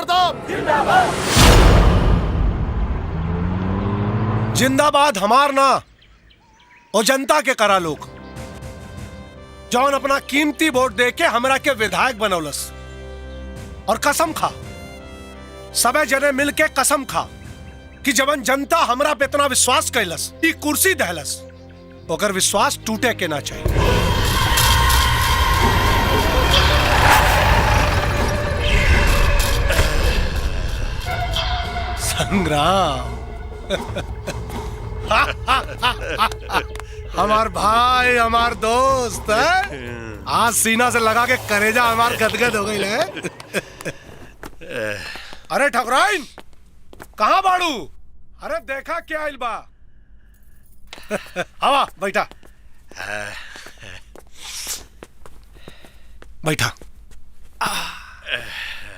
प्रताप जिंदाबाद हमार ना और जनता के करा लोग जौन अपना कीमती वोट दे के हमरा के विधायक बनौलस और कसम खा सबे जने मिल के कसम खा कि जबन जनता हमरा पे इतना विश्वास कैलस ई कुर्सी दहलस ओकर विश्वास टूटे के ना चाहिए। संग्राम हमार भाई हमार दोस्त है आज सीना से लगा के करेजा हमार गदगद हो गई है। अरे ठकुराइन कहाँ बाड़ू? अरे देखा क्या आइल बा? आवा बैठा बैठा।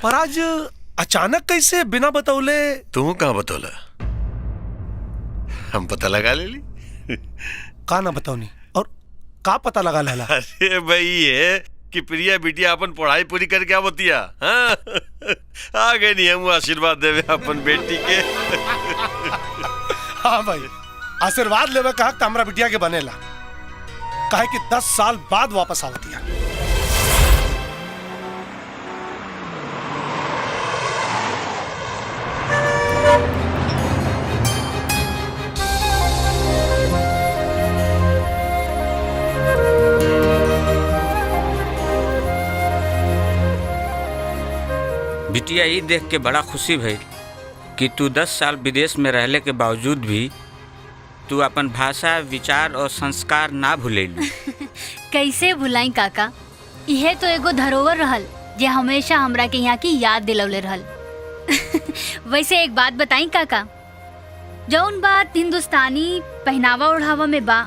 पर आज अचानक कैसे बिना बतौले? तू कहाँ बतौला? हम पता लगा ले ली। का ना बताओनी और का पता लगा लेला? अरे भाई ये कि प्रिया बिटिया अपन पढ़ाई पूरी करके आवतिया हाँ? आ गए नहीं हम आशीर्वाद देवे अपन बेटी के। हाँ भाई आशीर्वाद लेवे कहा कि हमरा बिटिया के बनेला काहे कि 10 साल बाद वापस आवतिया। बिटिया ये देख के बड़ा खुशी भई कि तू 10 साल विदेश में रहले के बावजूद भी तू अपन भाषा विचार और संस्कार ना भूलेलू। कैसे भुलाई काका, यह तो एगो धरोहर रहल जे हमेशा हमरा के यहाँ की याद दिलौले रहल। वैसे एक बात बताई काका, जौन बात हिंदुस्तानी पहनावा ओढ़ावा में बा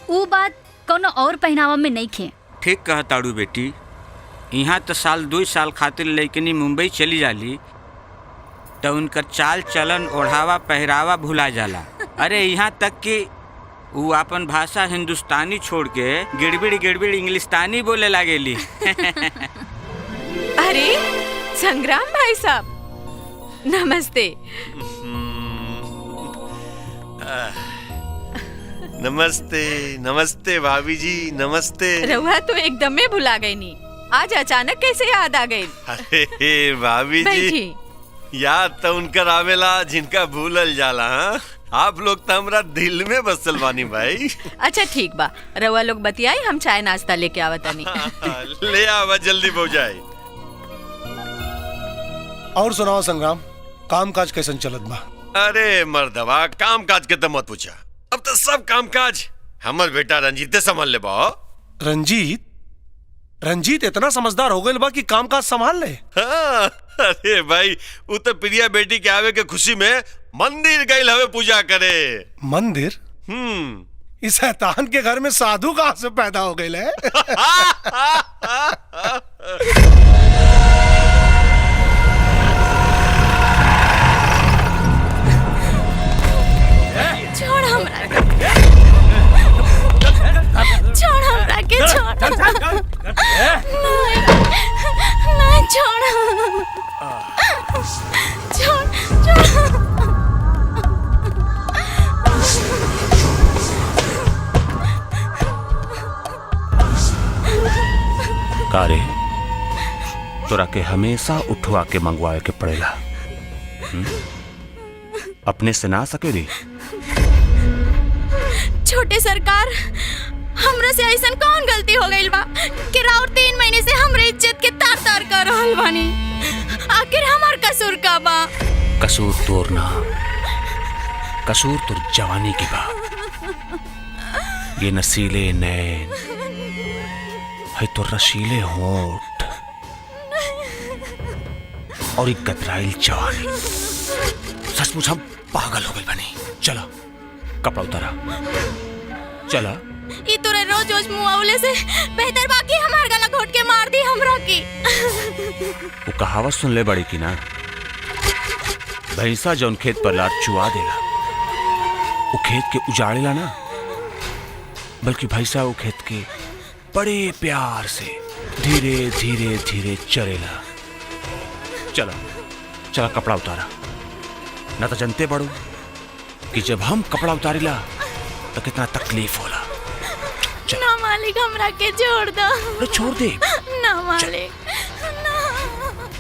ऊ बात कोनो और पहनावा में नहीं खे। ठीक कहताड़ू बेटी, यहाँ तो साल 2 साल खातिर लइकनी मुंबई चली जाली तो उनकर चाल चलन ओढ़ावा पहरावा भुला जाला। अरे यहाँ तक कि वो अपन भाषा हिंदुस्तानी छोड़ के गिड़बिड़ गिड़बिड़ इंग्लिस्तानी बोले लागेली। अरे संग्राम भाई साहब नमस्ते। नमस्ते नमस्ते भाभी जी नमस्ते। रहुआ तो एकदम में भुला गई नी, आज अचानक कैसे याद आ गई? अरे भाभी जी याद तो उनकर आवेला जिनका भूलल जाला। हाँ आप लोग तो हमरा दिल में बसल बानी भाई। अच्छा ठीक बा, रहुआ लोग बतियाई, हम चाय नाश्ता लेके आवतानी। ले आवा जल्दी पहुंचाई। और सुनाओ संग्राम, काम काज कैसन चलत बा? अरे मर्दवा काम काज के तो मत पूछा, अब तो सब काम काज हमर बेटा रंजीते संभाल ले बा। रंजीत? रंजीत इतना समझदार हो गए बा कि काम काज संभाल ले? हाँ, अरे भाई वो तो प्रिया बेटी के आवे के खुशी में मंदिर गई हवे पूजा करे। मंदिर? इस शैतान के घर में साधु कहाँ से पैदा हो गए ले? छोड़ हमरा के छोड़। नहीं छोड़ कारे तोरा के हमेशा उठवा के मंगवाए के पड़ेला। अपने से ना सके रे? छोटे सरकार, हमरा से ऐसन कौन गलती हो गई बा कि राउर 3 महीने से हमरे इज्जत के तार तार कर रहल बानी? आखिर हमार कसूर का बा? कसूर तोर ना, कसूर तोर जवानी की बा। ये नसीले नैन है तो रसीले होंठ और एक गतराइल जवानी। सचमुच हम पागल हो गए बनी। चला कपड़ा उतारा, चला। ई तोरे रोज रोज मुआवले से बेहतर बाकी हमार गला घोट के मार दी हमरा की। वो कहावत सुन ले बड़ी की ना, भैंसा जौन खेत पर लार चुआ देला वो खेत के उजाड़ेला ना, बल्कि भैंसा वो खेत के बड़े प्यार से धीरे धीरे धीरे चरेला। चला चला कपड़ा उतारा, ना तो जनते पड़ो कि जब हम कपड़ा उतारिला तो कितना तकलीफ होला। ना मालिक हमरा के छोड़ दो। अरे छोड़ दे। ना मालिक ना,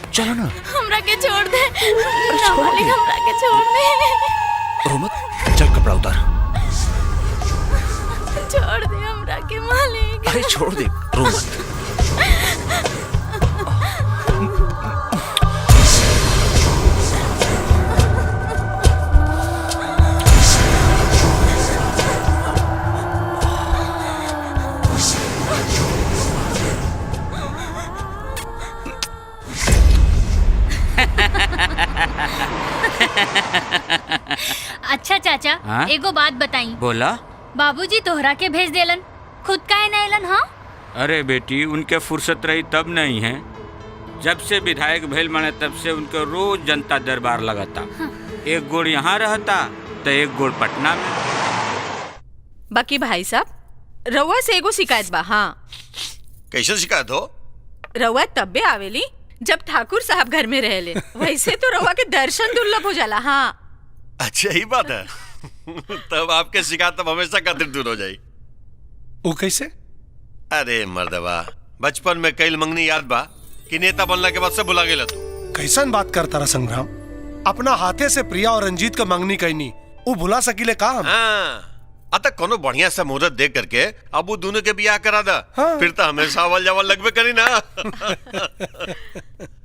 चलो ना। हमरा के छोड़ दे। ना मालिक हमरा के छोड़ दे। रो मत, चल कपड़ा उतार। छोड़ दे हमरा के मालिक। अरे छोड़ दे, रो मत। अच्छा चाचा, हाँ? एगो बात बताई। बोला। बाबूजी तोहरा के भेज देलन, खुद काहे ना एलन? हाँ अरे बेटी, उनके फुर्सत रही तब नहीं है। जब से विधायक भेल माने तब से उनके रोज जनता दरबार लगाता। एक गोड़ यहाँ रहता तो एक गोड़ पटना में। बाकी भाई साहब, रउआ से एगो शिकायत बा। हाँ, कैसे शिकायत हो? रउआ तब्बे आवेली जब ठाकुर साहब घर में रहले। वैसे तो रउआ के दर्शन दुर्लभ हो जाला। हाँ अच्छा ही बात है। तब आपके शिकायत तब हमेशा खातिर दूर हो जाई। वो कैसे? अरे मर्दवा, बचपन में कई मंगनी याद बा कि नेता बनला के बाद से भुला गेला तू। कैसन बात करता रहा संग्राम? अपना हाथे से प्रिया और रंजीत का मंगनी कहनी, वो भुला सकीले का हम? हाँ, अतः कोनो बढ़िया सा मुहूर्त देख करके अब वो दोनों के बियाह करा दा। हाँ। फिर तो हमेशा अवल जवल लगबे करी ना।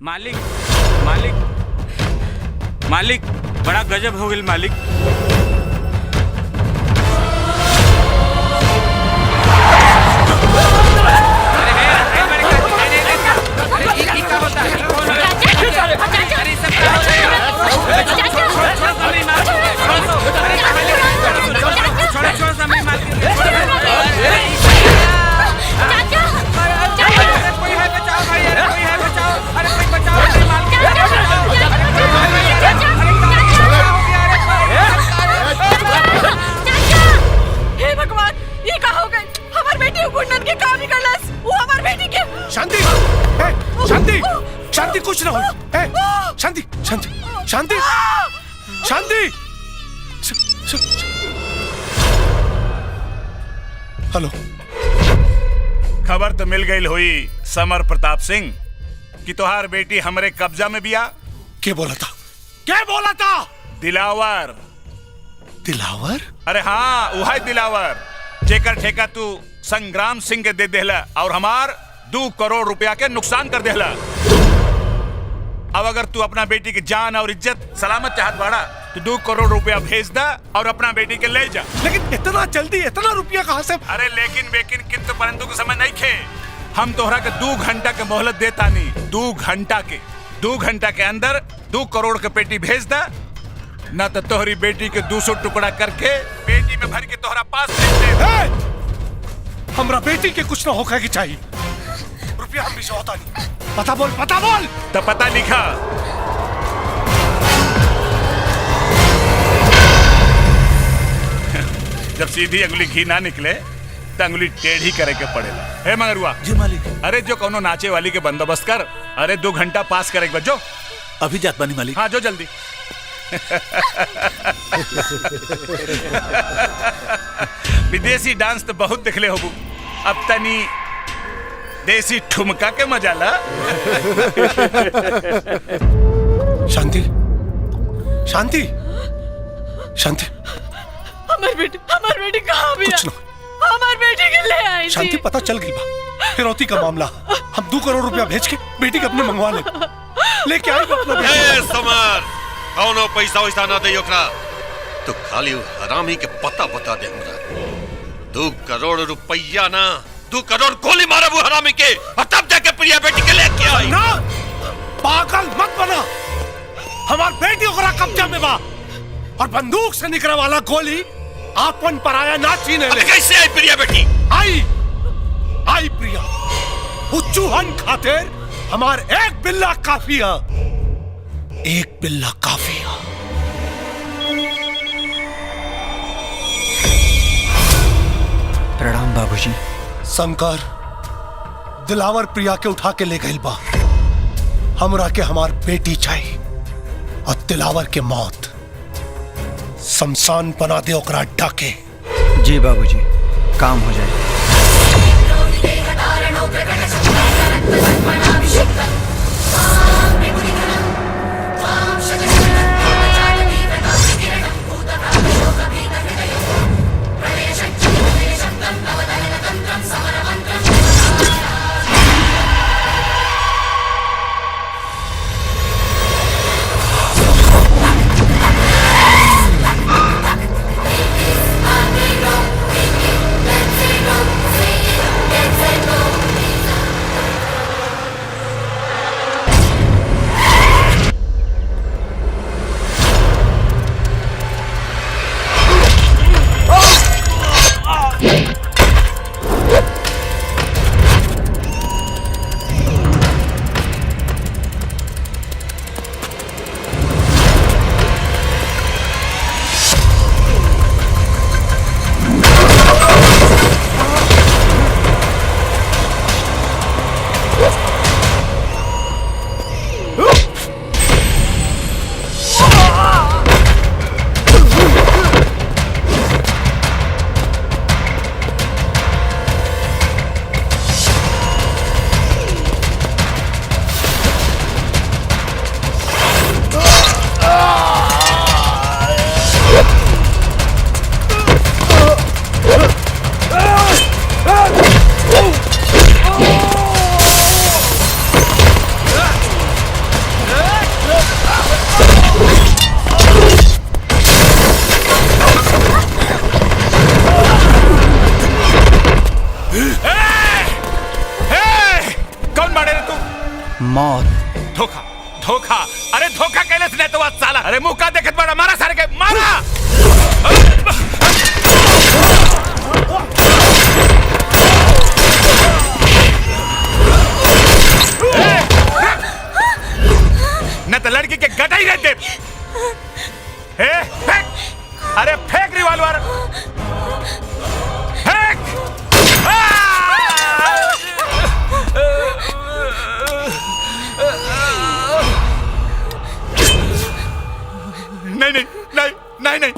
मालिक मालिक मालिक, बड़ा गजब हो गई मालिक। हे भगवान, ये का हो गई? हमार बेटी गुंडन के काम निकलस। वो हमार बेटी के। शांति, ए, शांति, शांति, कुछ ना हो। ए, शांति, शांति, शांति, शांति। हेलो, खबर तो मिल गई हुई समर प्रताप सिंह कि तोहार बेटी हमरे कब्जा में बिया। क्या बोला था? क्या बोला था? दिलावर। दिलावर? अरे हाँ, वही दिलावर जेकर ठेका तू संग्राम सिंह के दे देहला और हमार 2 करोड़ रुपया के नुकसान कर देहला। अब अगर तू अपना बेटी की जान और इज्जत सलामत चाहत बाड़ा तो 2 करोड़ रुपया भेज दा और अपना बेटी के ले जा। लेकिन इतना जल्दी इतना रुपया कहाँ से? अरे लेकिन बेकिन किंतु परंतु के समय नहीं खे। हम तोहरा के 2 घंटा के मोहलत देता नहीं। 2 घंटा के अंदर 2 करोड़ के पेटी भेज दा, ना तो तोहरी बेटी के 200 टुकड़ा करके पेटी में भर के तोहरा पास भेज दे। हमरा बेटी के कुछ ना होगा कि चाहिए। रुपया हम भी से होता नहीं। पता बोल, पता बोल। तो पता लिखा। जब सीधी अंगुली घी ना निकले तो अंगुली टेढ़ी करे के पड़ेला। हे मगरुआ। जी मालिक। अरे जो कोनो नाचे वाली के बंदोबस्त कर। अरे 2 घंटा पास करे के बजो। अभी जात बानी मालिक। हाँ, जो जल्दी। विदेशी डांस तो बहुत दिखले होबू, अब तनी देसी ठुमका के मजा ला। शांति, शांति, शांति। हमार बेटी कहाँ भी? कुछ ना। हमार बेटी के ले आई थी। शांति, पता चल गई बा फिरौती का मामला। हम 2 करोड़ रुपया भेज के बेटी के अपने मंगवा लेके आए अपना बेटी। समर, कौनो पैसा वैसा ना दे ओकरा। तो खाली हरामी के पता बता दे हमरा। 2 करोड़ रुपया ना, 2 करोड़ गोली मारे वो हरामी के, और तब जाके प्रिया बेटी के लेके आई। ना, पागल मत बना। हमार बेटी ओकरा कब्जा में बा और बंदूक से निकले वाला गोली आपन पराया ना छीने ले। कैसे आई प्रिया बेटी? आई प्रिया। वो चूहन खातिर हमार एक बिल्ला काफी है। एक बिल्ला काफी है। प्रणाम बाबूजी। शंकर, दिलावर प्रिया के उठा के ले गइल बा। हमरा के हमार बेटी चाहिए। और तिलावर के मौत शमशान बना दे ओकरा अड्डा के। जी बाबूजी, काम हो जाए। धोखा धोखा, अरे धोखा कैले से तो साला, अरे मुंह का देखत बड़ा, मारा सारे के मारा। न तो लड़की के गटा ही रहते। फेंक, अरे फेंक रिवॉल्वर, फेंक। नहीं नहीं नहीं नहीं नहीं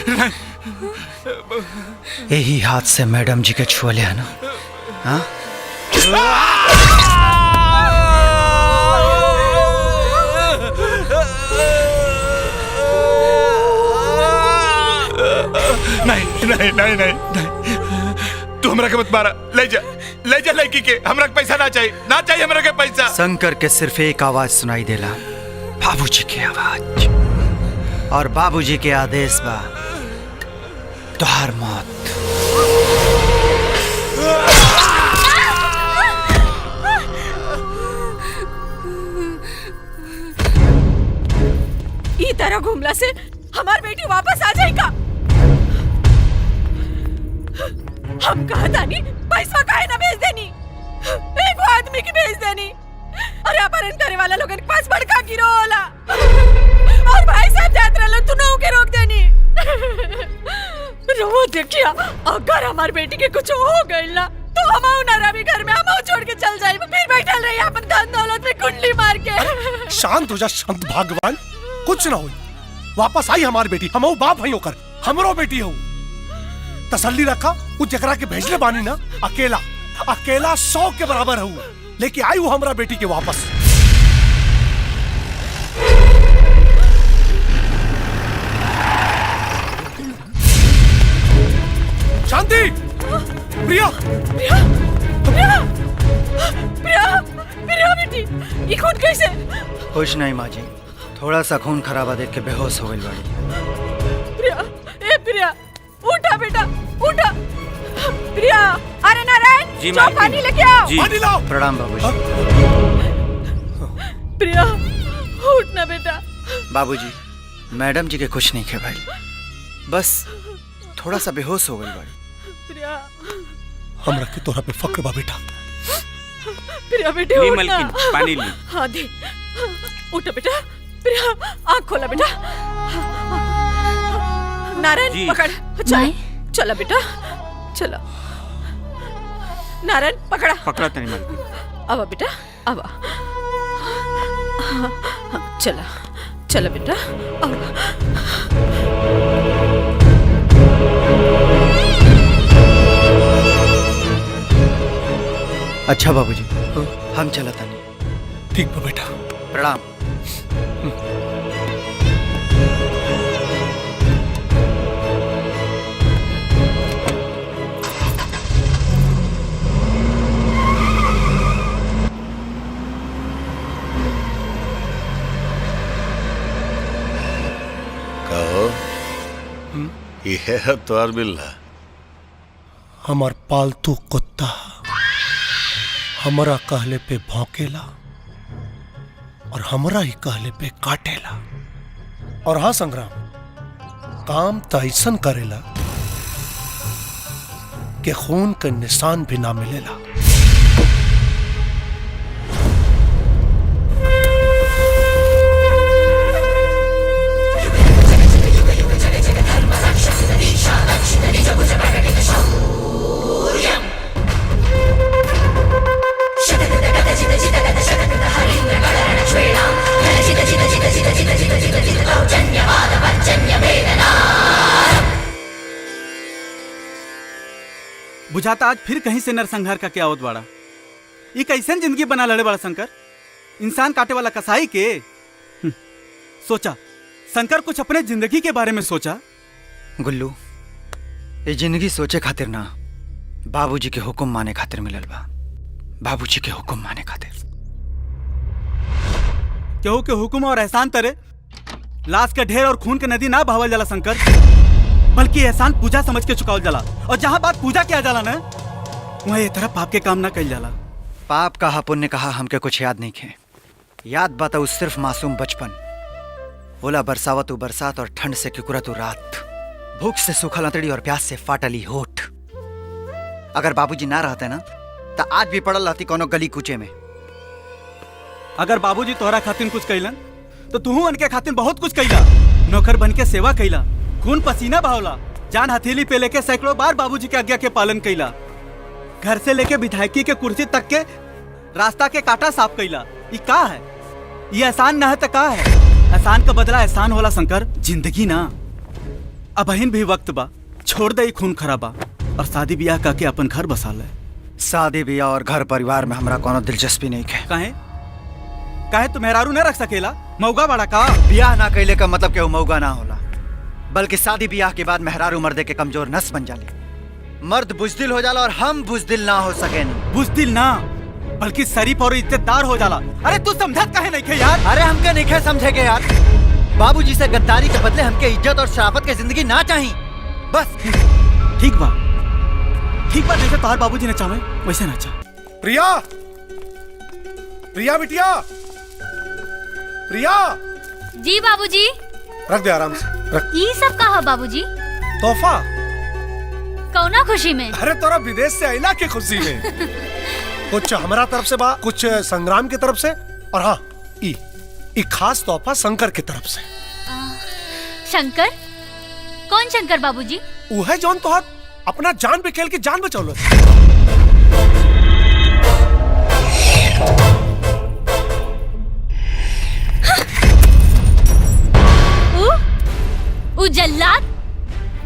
नहीं, यही हाथ से मैडम जी के छुआ लिया ना? हाँ? नहीं नहीं नहीं नहीं नहीं, तू हमरा के मत मारा, ले जा लड़की के, हमरा के पैसा ना चाहिए, ना चाहिए हमरा के पैसा। शंकर के सिर्फ एक आवाज सुनाई देला, बाबूजी की आवाज, और बाबूजी के आदेश बा तुहार मौत। ई तरह घूमला से हमार बेटी वापस आ जाएगा। हम कहा तानी पैसा काहे ना भेज देनी, एक आदमी की भेज देनी। अरे अपहरण करे वाला लोगन के पास बड़का गिरोह होला, और भाई साहब जात रहलो तू नौ के रोक देनी। रो देखिया, अगर हमार बेटी के कुछ हो गइल ना तो हम ना रवि घर में हम छोड़ के चल जाए, फिर बैठल रही अपन धन दौलत में कुंडली मार के। शांत हो जा, शांत भगवान, कुछ ना हो, वापस आई हमारी बेटी, हम बाप है होकर, हमरो बेटी हो। तसल्ली रखा, उस जकरा के भेजले बानी ना, अकेला अकेला 100 के बराबर हूँ, लेके आई हूँ हमारा बेटी के वापस। शांति, प्रिया, प्रिया, प्रिया, प्रिया, प्रिया बेटी, ये खून कैसे? कुछ नहीं माँ जी, थोड़ा सा खून खराबा देख के बेहोश हो गई बाड़ी। प्रिया, ए प्रिया, उठा बेटा, उठा। प्रिया, अरे नारायण, जी जाओ पानी लेके आओ। पानी लाओ। प्रणाम बाबूजी। प्रिया, उठ ना बेटा। बाबूजी, मैडम जी के कुछ नहीं खे भाई, बस थोड़ा सा बेहोश हो गई बाड़ी। प्रिया, हमरा के तोरा पे फक्र बा बेटा। प्रिया बेटे ली उठ ना। मलकिन, पानी ली। हाँ दे, उठा बेटा। प्रिया, आँख खोला बेटा। नारायण जी। पकड़, चल, चला बेटा, चला। नारायण पकड़ा, पकड़ा तनी मलकिन। अब बेटा, अब चला। चलो बेटा और अच्छा बाबूजी, हम चलत तानी। ठीक बा बेटा। प्रणाम। कहो यह है तोर बिल्ला। हमार पालतू कुत्ता हमरा कहले पे भौंकेला और हमरा ही कहले पे काटेला। और हाँ संग्राम, काम तो ऐसन करेला कि खून के निशान भी ना मिलेला। बुझाता आज फिर कहीं से नरसंहार का क्या होत बाड़ा। ये कैसन जिंदगी बना लड़े बड़ा शंकर, इंसान काटे वाला कसाई के। सोचा शंकर कुछ अपने जिंदगी के बारे में सोचा। गुल्लू, ये जिंदगी सोचे खातिर ना, बाबूजी के हुक्म माने खातिर मिलल बा। बाबूजी के हुक्म माने खातिर। केहू के हुक्म और एहसान तरे लाश के ढेर और खून के नदी ना बहावल जाला शंकर, बल्कि एहसान पूजा समझ के चुकावल जाला। और जहां बात पूजा किया जाला ना, वहां ये तरह पाप के काम ना कइल जाला। पाप कहा पुण्य कहा हमके कुछ याद नहीं खे। याद बात उस सिर्फ मासूम बचपन, ओला बरसावत उ बरसात और ठंड से किकुरत उ रात, भूख से सूखल अंतड़ी और प्यास से फाटली होठ। अगर बाबूजी ना रहते ना तो आज भी पड़ल रहती कोनो गली कूचे में। अगर बाबूजी तोहरा खातिर कुछ कइलन तो तू उनके खातिर बहुत कुछ कइला। नौकर बन के सेवा कइला, खून पसीना बहावला, जान हथेली पे लेके सैकड़ों बार बाबूजी के आज्ञा के पालन कइला। घर से लेके विधायकी के कुर्सी तक के रास्ता के कांटा साफ कइला। ये का है? ये एहसान ना है तो का है? एहसान का बदला एहसान होला शंकर, जिंदगी ना। अब अहिन भी वक्त बा, छोड़ दे खून खराबा और शादी ब्याह करके अपन घर बसा ले। शादी ब्याह और घर परिवार में हमरा कोनो दिलचस्पी नहीं है। काहे काहे तू मेहरारू न रख सकेला? मौगा बड़ा का? ब्याह ना कैले का मतलब केहू मौगा ना होला, बल्कि शादी ब्याह के बाद मेहरारू मर्दे के कमजोर नस बन जाले। मर्द बुजदिल हो जाला और हम बुजदिल ना हो सके। बुजदिल ना, बल्कि शरीफ और इज्जतदार हो जाला। अरे तू समझत काहे नहीं खे यार? अरे हमके नहीं खे समझे के यार। बाबूजी से गद्दारी के बदले हमके इज्जत और शराफत की जिंदगी ना चाहिए बस। ठीक बा जैसे तोहार बाबूजी ने चाहे वैसे ना चाह। प्रिया, प्रिया बिटिया, प्रिया। जी बाबूजी। रख दे आराम से, रख। ये सब कहा बाबूजी? तोहफा। कौना खुशी में? अरे तोरा विदेश से आइला की खुशी में। कुछ हमारा तरफ से बा, कुछ संग्राम की तरफ से, और हाँ ई खास तोहफा शंकर की तरफ से। शंकर? कौन शंकर बाबूजी? वो है जौन तोहर अपना जान बिखेल के जान बचौलो। उ जल्लाद,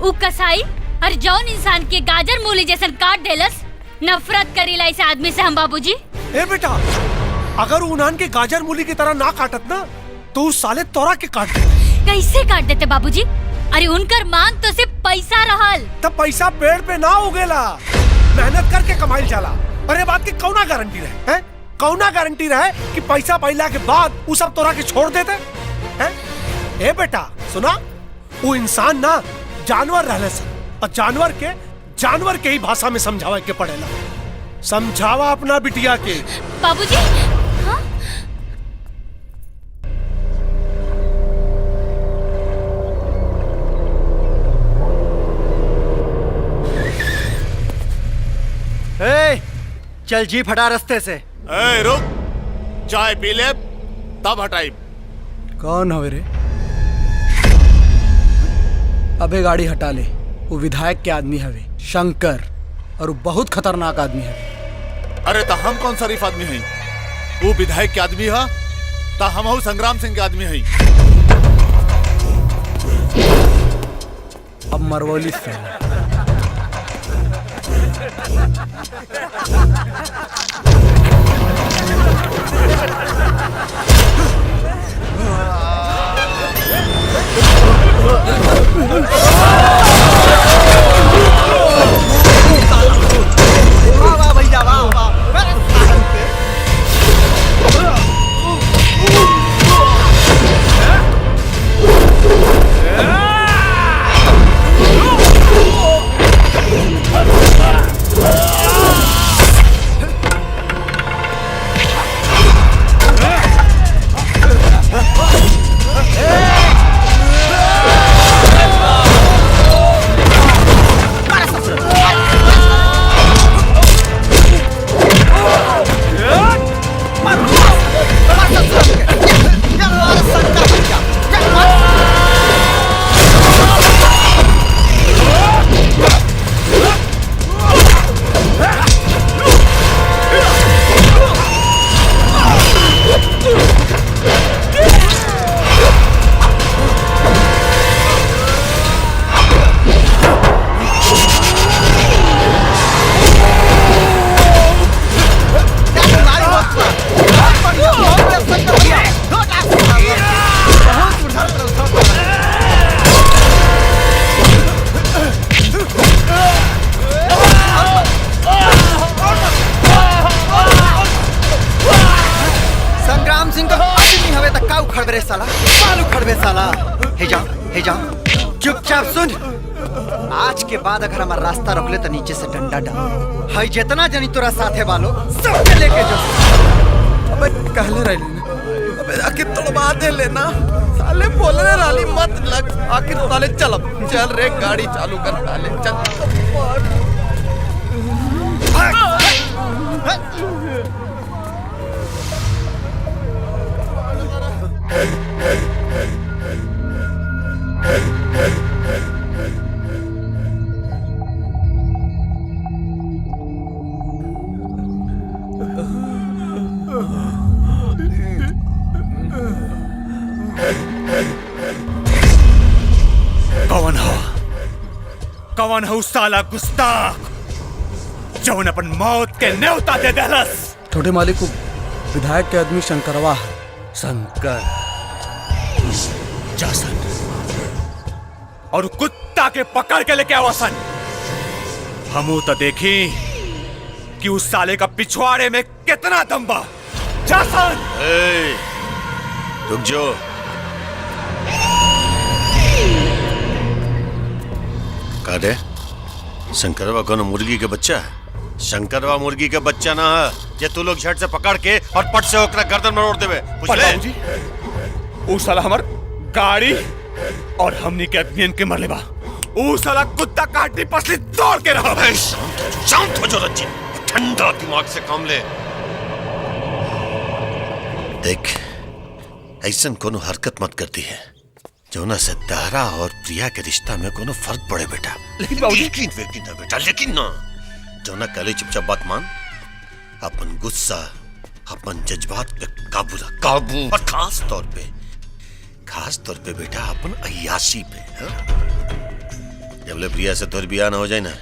उ कसाई, और जौन इंसान के गाजर मूली जैसन काट देलस। नफरत करेला इस आदमी से हम बाबूजी। ए बेटा, अगर उन्हान के गाजर मूली की तरह ना काटत ना तो उस साले तोरा के काट देते। कैसे काट देते बाबूजी? अरे उनकर मांग तो सिर्फ पैसा रहल। तब पैसा पेड़ पे ना उगेला, मेहनत करके कमाइल जाला। अरे बात की कौना गारंटी रहे हैं? कौना गारंटी रहे कि पैसा पाइला के बाद वो सब तोरा के छोड़ देते हैं? ए बेटा सुना, वो इंसान ना जानवर रहले सन, और जानवर के ही भाषा में समझावे के पड़ेला। समझावा अपना बिटिया के। बाबूजी। हाँ? ए, चल जीप हटा रास्ते से। ए, रुक, चाय पी ले तब हटाई। कौन हवे रे? अबे गाड़ी हटा ले। वो विधायक के आदमी हवे शंकर, और वो बहुत खतरनाक आदमी है। अरे तो हम कौन शरीफ आदमी हैं? वो विधायक के आदमी है ता हमहू संग्राम सिंह के आदमी हई। अब मरवली से वाह भैया वाह वाह। खड़बे साला, बालू खड़बे साला। हे जाओ चुपचाप सुन। आज के बाद अगर हमारा रास्ता रोक ले तो नीचे से डंडा डाल। हाई जितना जनी तोरा साथे बालो सबके लेके जो। अबे कहले रही अबे आखिर तोड़वा दे लेना साले बोलने वाली मत लग। आखिर साले चल रे गाड़ी चालू कर साले चल। कौन हो साला गुस्ताख जौन अपन मौत के न्योता दे देलस। छोटे मालिक को विधायक के आदमी शंकरवा है। शंकर जासन और कुत्ता के पकड़ के लेके आवसन। हमू तो देखी कि उस साले का पिछवाड़े में कितना दम बा। जासन रुक जो। कादे शंकरवा कौन मुर्गी के बच्चा है? शंकरवा मुर्गी के बच्चा ना है जे तू लोग झट से पकड़ के और पट से ओकरा गर्दन में ओढ़ देवे। जी उस साला हमार गाड़ी और हमनी के अग्नियन के मरले बा। उस साला कुत्ता काटनी पसली तोड़ के रहा। शांत हो जो रंजीत, ठंडा दिमाग से काम ले। देख ऐसा कोनो हरकत मत करती है जोना से तारा और प्रिया के रिश्ता में कोनो फर्क पड़े बेटा। लेकिन बाबूजी लेकिन ना जोना कले चुपचाप बात मान। अपन गुस्सा अपन जज्बात पे काबू और खास तौर पे बेटा अपन अय्याशी पे। जब ले प्रिया से तोर बियाह ना हो जाए ना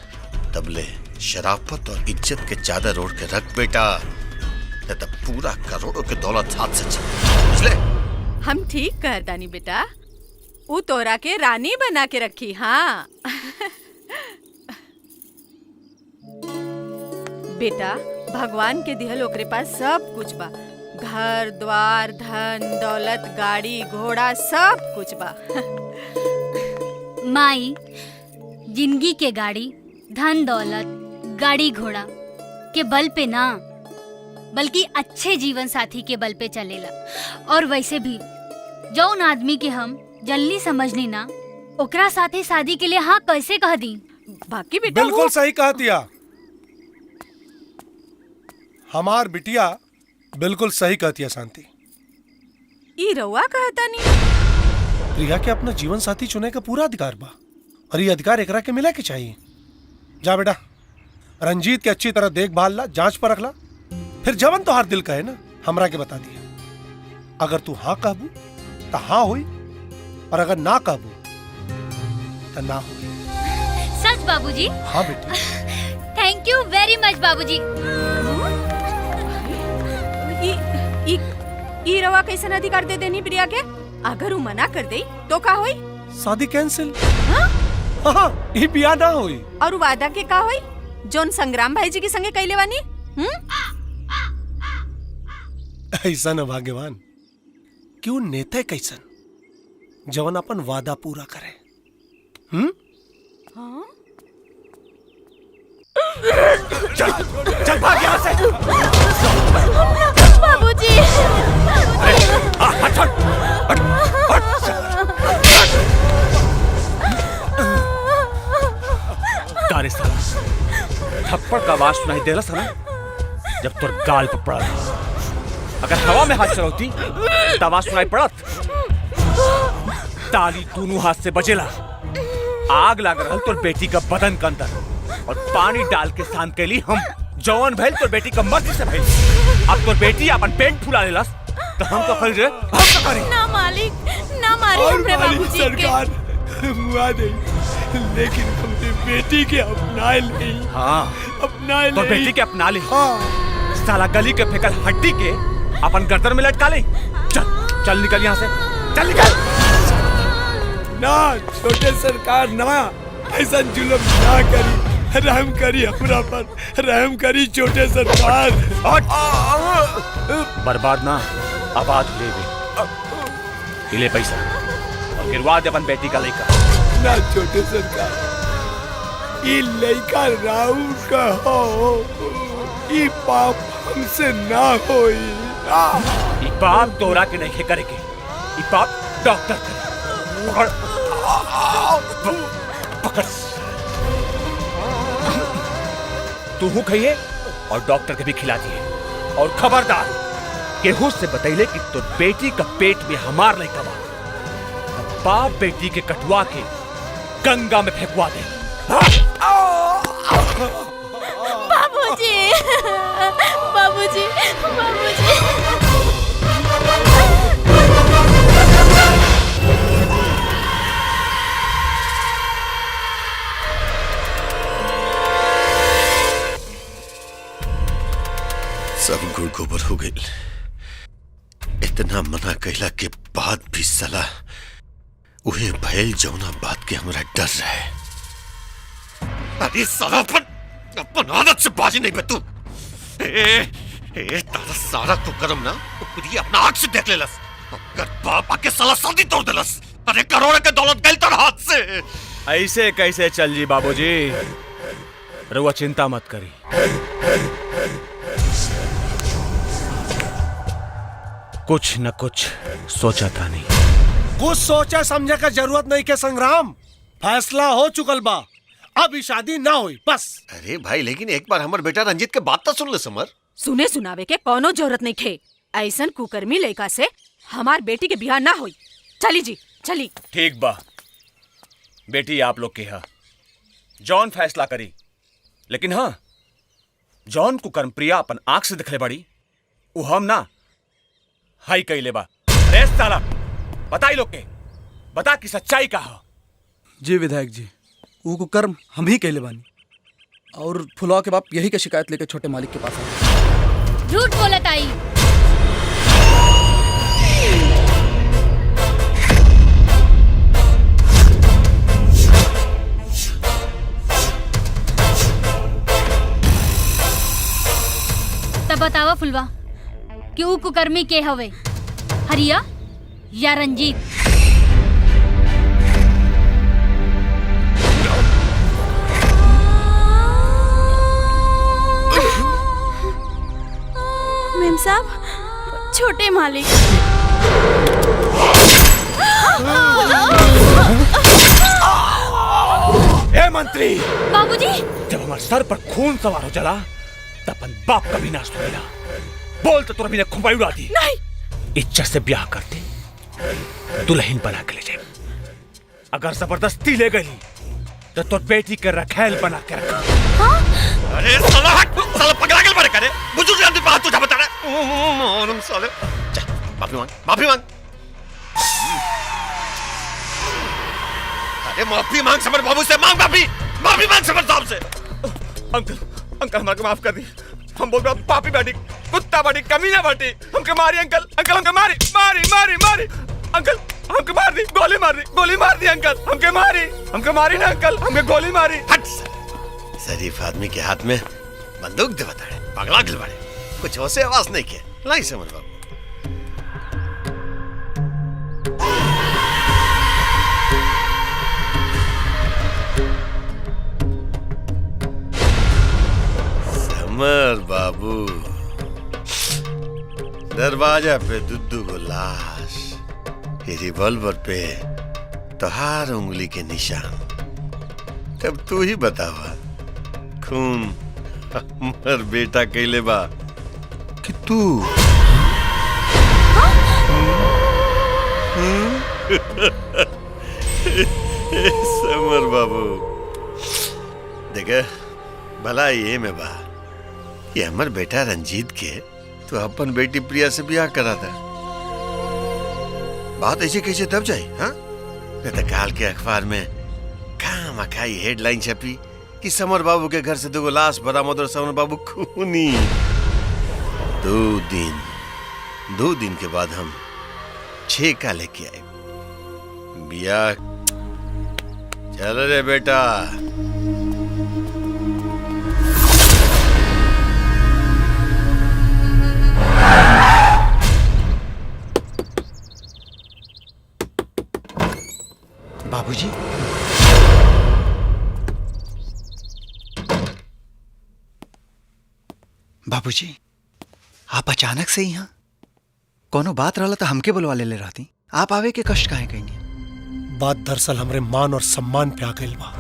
तब ले शराफत और इज्जत के चादर ओढ़ के रख बेटा, तब पूरा करोड़ों के दौलत हाथ से चले। हम ठीक कर दानी बेटा, वो तोरा के रानी बना के रखी। हाँ बेटा भगवान के दिहल ओकरे पास सब कुछ बा। घर द्वार धन दौलत गाड़ी घोड़ा सब कुछ बा। माई जिंदगी के गाड़ी धन दौलत गाड़ी घोड़ा के बल पे ना बल्कि अच्छे जीवन साथी के बल पे चलेला। और वैसे भी जौन आदमी के हम जल्दी समझनी ना ओकरा साथे शादी के लिए हाँ कैसे कह दी। बाकी बेटा बिल्कुल सही कह दिया हमार बिटिया, बिल्कुल सही कहती है शांति। ई रउआ कहता नहीं प्रिया के अपना जीवन साथी चुने का पूरा अधिकार बा और ये अधिकार एकरा के मिला के चाहिए। जा बेटा रंजीत के अच्छी तरह देखभाल ला, जांच पर रख ला, फिर जवन तो हर दिल कहे ना हमरा के बता दिया। अगर तू हाँ कहबू तो हाँ हुई, और अगर ना कहबू तो ना हुई। सच बाबूजी? हाँ बेटी। थैंक यू वेरी मच बाबूजी। ई रवा कैसे अधिकार दे देनी प्रिया के? अगर वो मना कर दे तो का होई? शादी कैंसिल। हाँ, ये बिया ना हुई। और वादा के का होई जोन संग्राम भाई जी के संगे कैले बानी? ऐसा न भाग्यवान क्यों नेता कैसन जवन अपन वादा पूरा करे। चल चल भाग यहाँ से। बाबूजी। हट हट हट हट। तारे साला थप्पड़ का आवाज सुनाई देला था ना जब तुर गाल पर पड़ा था। अगर हवा में हाथ चलाती तो आवाज सुनाई पड़त। ताली दोनों हाथ से बजेला। आग लग रहा तुर बेटी का बदन के अंदर और पानी डाल के शांत के लिए हम जवान भैल तुर बेटी का मर्जी से भैल। अब तुर बेटी अपन पेट फुला लेलस तो हम तो करी रे, हम तो करी। ना मालिक, ना मारी हमरे बाबूजी सरकार मुआ दे, लेकिन हमने बेटी के अपना ले। हाँ अपना ले। तो बेटी के अपना ले। हाँ। साला गली के फेंकल हड्डी के अपन गर्दन में लटका ले। चल चल निकल यहाँ से, चल निकल। ना छोटे सरकार ना, ऐसा जुल्म ना करी, रहम करी हमरा पर, रहम करी छोटे सरकार। बर्बाद ना आबाद ले भी ले पैसा और गिरवा दे अपन बेटी का लड़का। ना छोटे सरकार, ये लड़का राहुल का हो, ये पाप हमसे ना होई। ये पाप तोरा के नहीं करेगे, ये पाप डॉक्टर करे। पकड़ पकड़। तू हूँ खाइए और डॉक्टर के भी खिला दिए। और खबरदार केहू से बतैले कि तो बेटी का पेट में हमार नहीं कमा, बाप बेटी के कटवा के गंगा में फेंकवा दे। बाबूजी, बाबूजी, बाबूजी। सब गुड़ गोबर हो गई। इतना मना कहला के बाद भी सला उहे भैल जौना बात के हमरा डर रहे। अरे साला अपन आदत से बाजी नहीं बतू। तारा सारा कुकरम ना पूरी अपना आंख से देख लेलस। अगर बाप आके साला शादी तोड़ देलस, अरे करोड़ के दौलत गई तर हाथ से। ऐसे कैसे चल जी बाबूजी, रउआ चिंता मत करी। कुछ न कुछ सोचा था नहीं। कुछ सोचा समझे का जरूरत नहीं के संग्राम, फैसला हो चुकल बा, अब ये शादी ना हुई बस। अरे भाई लेकिन एक बार हमार बेटा रंजीत के बात तो सुन ले समर। सुने सुनावे के कोनो जरूरत नहीं खे। ऐसन कुकर्मी लड़का से हमार बेटी के बिहार ना होई। चली जी चली। ठीक बा, बेटी आप लोग के हा जॉन फैसला करी, लेकिन हाँ जॉन को कर्मप्रिया अपन आंख से दिखले बड़ी वो हम ना हाई कैले बा। अरे साला बताई लोग के, बता कि सच्चाई का हो। जी विधायक जी, वो कर्म हम ही कहले बानी, और फुलवा के बाप यही के शिकायत लेके छोटे मालिक के पास आए। झूठ बोलत आई। तब बतावा फुलवा कि ऊ कुकर्मी के हवे, हरिया या रंजीत? मेम साहब, छोटे मालिक। ए मंत्री, बाबूजी, जब हमारे सर पर खून सवार हो चला तब अपन बाप का भी नाश हो गया। बोल तो तुरंत खुंबाई उड़ा दी। नहीं, इज्जत से ब्याह करते, दुल्हन बना के ले जाए। अगर जबरदस्ती ले गई तो तुर बेटी के रखेल बना के रखा। अरे साला साला पगला के मारे करे बुजुर्ग आदमी बात तुझे बता रहा है। साले माफी मांग, माफी मांग। अरे माफी मांग समर बाबू से, मांग माफी, माफी मांग समर साहब से। अंकल अंकल हमारे को माफ कर दी। हम बोल रहे पापी बाटी, कुत्ता बाटी, कमीना बाटी, हमके मारी अंकल, अंकल हमके मारी मारी मारी मारी अंकल, हमके मार दी, गोली मार दी, गोली मार दी अंकल, हमके मारी ना अंकल, हमके गोली मारी। हट, शरीफ आदमी के हाथ में बंदूक दे बताड़े, पगला गिलवाड़े, कुछ वैसे आवाज नहीं किया। लाई समर बाबू। समर बाबू, दरवाजा पे दुद्दू को लाश, ये रिवॉल्वर पे तोहार उंगली के निशान। तब तू ही बतावा, खून हमर बेटा कैले बा कि तू? समर बाबू देखे, भला ये में बा कि हमर बेटा रंजीत के तो अपन बेटी प्रिया से ब्याह करा था। बात ऐसे कैसे तब जाए? हाँ, नहीं तो काल के अखबार में काम अखाई हेडलाइन छपी कि समर बाबू के घर से 2 लाश बरामद और समर बाबू खूनी। 2 दिन के बाद हम 6 का लेके आए ब्याह। चल रे बेटा। बाबूजी, बाबूजी, आप अचानक से यहाँ? कोनो बात रहला तो हमके बुलवा ले रहती। आप आवे के कष्ट काहे कहीं? बात दरअसल हमरे मान और सम्मान पे आ गई बा,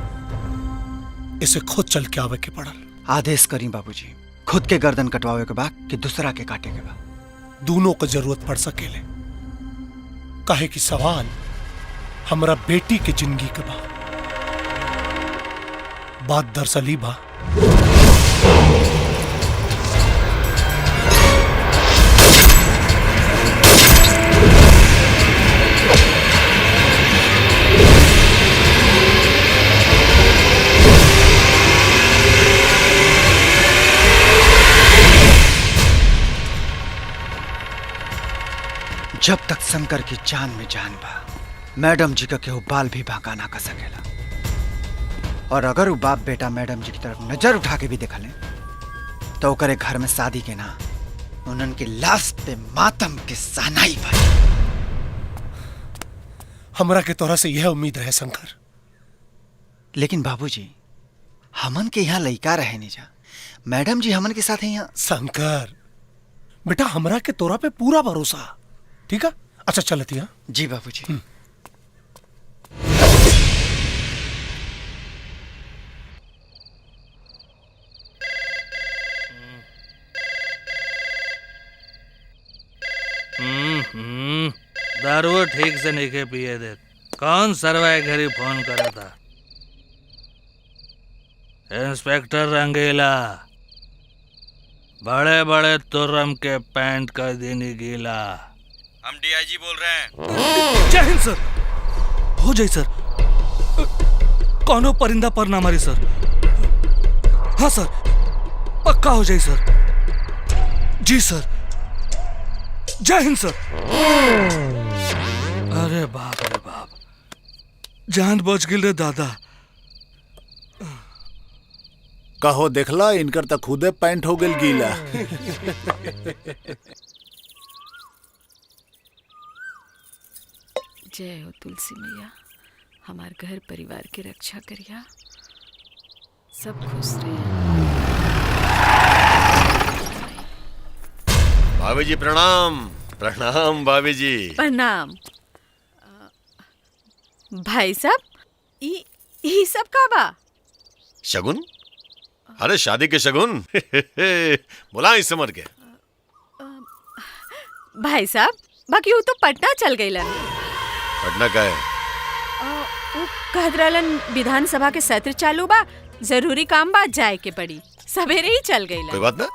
इसे खुद चल के आवे के पड़ल। आदेश करी बाबूजी, खुद के गर्दन कटवावे के बा कि दूसरा के काटे के बा? दोनों को जरूरत पड़ सकेले, काहे कि सवाल हमरा बेटी के जिंदगी के बा। बात दरअसल ही बा जब तक शंकर की जान में जान बा, मैडम जी का केहू बाल भी बांका ना कर सकेला। और अगर वो बाप बेटा मैडम जी की तरफ नजर उठा के भी देखले तो ओकरे घर में शादी के ना, उन्हन की लाश पे मातम के सहनाई भाई। हमरा के तोरा से यह उम्मीद रहे शंकर। लेकिन बाबूजी, हमन के यहाँ लइका रहे नहीं जा, मैडम जी हमन के साथ यहाँ। शंकर बेटा, हमरा के तोरा पे पूरा भरोसा। ठीक है, अच्छा चलती है। जी बाबूजी। दारू ठीक से नहीं के पिए दे। कौन सरवाए घरी फोन करा था? इंस्पेक्टर रंगीला, बड़े बड़े तुर्रम के पैंट कर देनी गीला। हम डीआईजी बोल रहे हैं। जय हिंद सर। हो जाए सर, कौनो परिंदा पर ना मारी सर। हाँ सर, पक्का हो जाए सर। जी सर, जय हिंद सर। अरे बाप रे बाप, जान बच गिल रे दादा। कहो देखला, इनकर तक खुदे पैंट हो गेल गीला। जय हो तुलसी मैया, हमार घर परिवार की रक्षा करिया, सब खुश रहे। भाभी जी प्रणाम। प्रणाम भाभी जी। प्रणाम। भाई साहब, ई सब का बा? शगुन? अरे शादी के शगुन। बुला इस समर के। भाई साहब, बाकी वो तो पटना चल गईलन। पटना का है? वो कहत रहलन विधानसभा के सत्र चालू बा, जरूरी काम बा, जाए के पड़ी, सवेरे ही चल गईलन। कोई बात ना,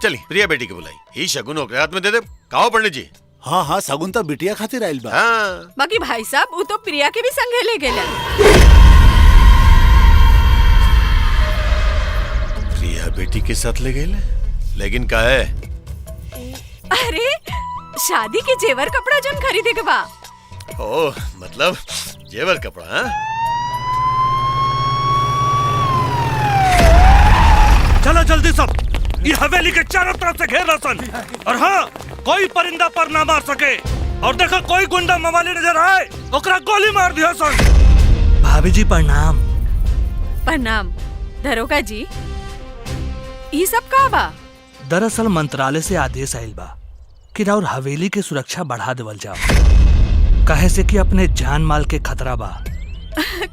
चली प्रिया बेटी के बुलाई। ही शगुन होकर हाथ में दे दे। कहो पंडित जी, हाँ हाँ सगुन तो बिटिया खातिर आइल बा। हाँ बाकी भाई साहब वो तो प्रिया के भी संगे ले गेला। प्रिया बेटी के साथ ले गए लेकिन का है? अरे शादी के जेवर कपड़ा जोन खरीदे के बा। ओ मतलब जेवर कपड़ा। हाँ? चलो जल्दी सब, ये हवेली के चारों तरफ से घेर रसन। और हाँ, कोई परिंदा पर ना मार सके। और देखो कोई गुंडा मवाली नजर आए ओकरा गोली मार दिया सन। भाभी जी प्रणाम। प्रणाम। दरोगा जी ये सब का बा? दरअसल मंत्रालय से आदेश आइल बा कि राउर हवेली के सुरक्षा बढ़ा देवल जाओ, कहे से कि अपने जान माल के खतरा बा।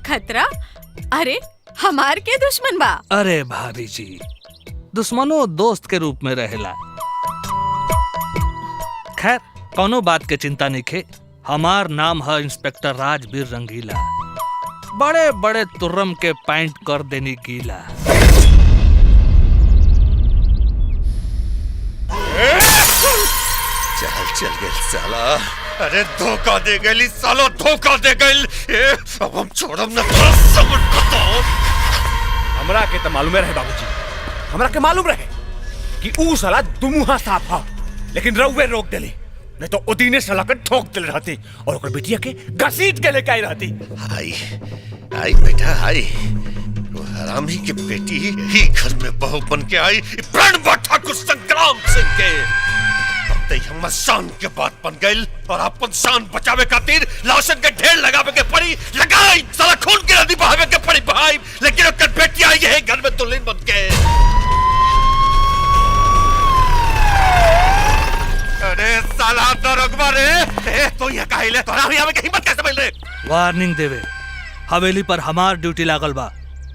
खतरा? अरे हमार के दुश्मन बा? अरे भाभी जी, दुश्मनों दोस्त के रूप में रहेला। खैर कोनो बात के चिंता नहीं खे। हमार नाम है इंस्पेक्टर राजवीर रंगीला। बड़े बड़े तुर्रम के पैंट कर देनी गीला। चल गए साला। अरे धोखा दे गई सालो, धोखा दे गई। अब हम छोड़म ना तो समझ बताओ। हमरा के तो मालूम रहे बाबूजी, हमरा के मालूम रहे कि ऊ साला दुमुहा साफ हा, लेकिन रउवे रोक देले, नहीं तो उदीने साला के ठोक देले रहती और ओकर बिटिया के घसीट के लेके आई रहती। हाय हाय बेटा हाय, वो हरामी की बेटी ही घर में बहू बन के आई प्राण ठाकुर संग्राम सिंह के। हमर शान के बात बन गई और अपन शान बचावे खातिर लाशन के ढेर लगावे के पड़ी लगाई, साला खून की नदी बहावे के पड़ी बहाई, लेकिन ओकर बेटी आई है घर में दुल्हन बन के। अरे साला दरोगा रे, तो ये काहिले तोरा हमें के हिम्मत कैसे मिल रे? वार्निंग देवे, हवेली पर हमार ड्यूटी लागल बा।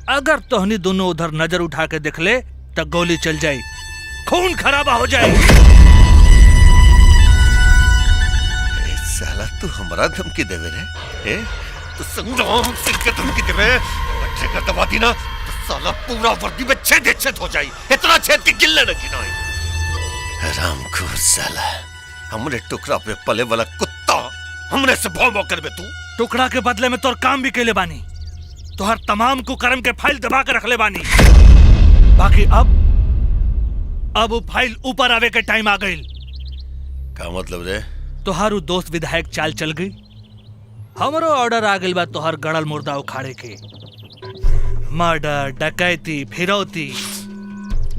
अगर तोहनी दोनों उधर नजर उठा के देख ले तो गोली चल जाई, खून खराबा हो जाए। साला तू हमारा धमकी देवे रे? तू संग्राम सिंह के धमकी देवे? बच्चे का दबा दी ना तो साला पूरा वर्दी में छेद हो जाई, इतना छेद की गिल्ले न गिनाई। हरामखोर साला, हमरे टुकड़ा पे पले वाला कुत्ता हमने से भौं कर बे तू। टुकड़ा के बदले में तोर काम भी केले बानी, तोहर तमाम कुकर्म के फाइल दबा के रखले बानी। बाकी अब वो फाइल ऊपर आवे के टाइम आ गई। का मतलब रे? तोहारू दोस्त विधायक चाल चल गई, हमरो ऑर्डर आ गई बा तोहर गड़ल मुर्दा उखाड़े के। मर्डर, डकैती, फिरौती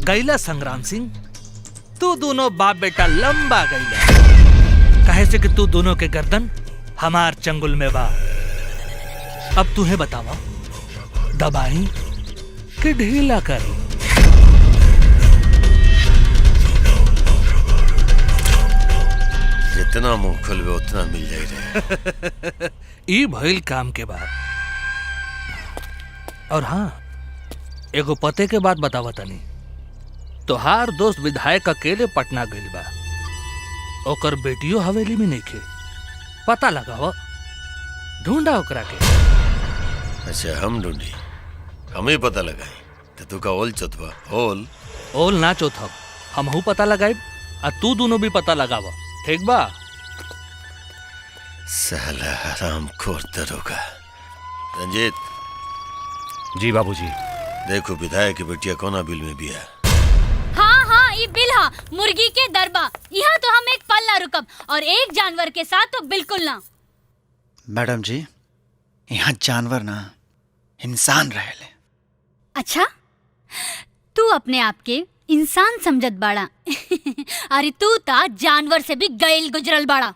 गैला संग्राम सिंह, तू दोनों बाप बेटा लंबा गैला, कहे से कि तू दोनों के गर्दन हमार चंगुल में बा। अब तुम्हें बतावा, दबाई कि ढीला करी? जितना मुंह खुलवे उतना मिल जाए रे। ई भइल काम के बाद। और हाँ, एगो पते के बात बतावा तनी। तोहार दोस्त विधायक अकेले पटना गइल बा, ओकर बेटियों हवेली में नइखे। पता लगावा, ढूंढा ओकरा के। अच्छा हम ढूंढी, हम ही पता लगाई तो तू का ओल चोथवा? ओल ना चोथब, हमहू पता लगाई आ तू दोनों भी पता लगावा, ठीक बा? साला हरामखोर दरोगा। रंजीत। जी बाबूजी। देखो विधायक की बेटिया कोना बिल में भी है। हाँ ये बिल हा, मुर्गी के दरबा। यहाँ तो हम एक पल ना रुकब और एक जानवर के साथ तो बिल्कुल ना। मैडम जी, यहाँ जानवर ना इंसान रहेले। अच्छा, तू अपने आप के इंसान समझत बाड़ा। अरे तू ता जानवर से भी गैल गुजरल बाड़ा।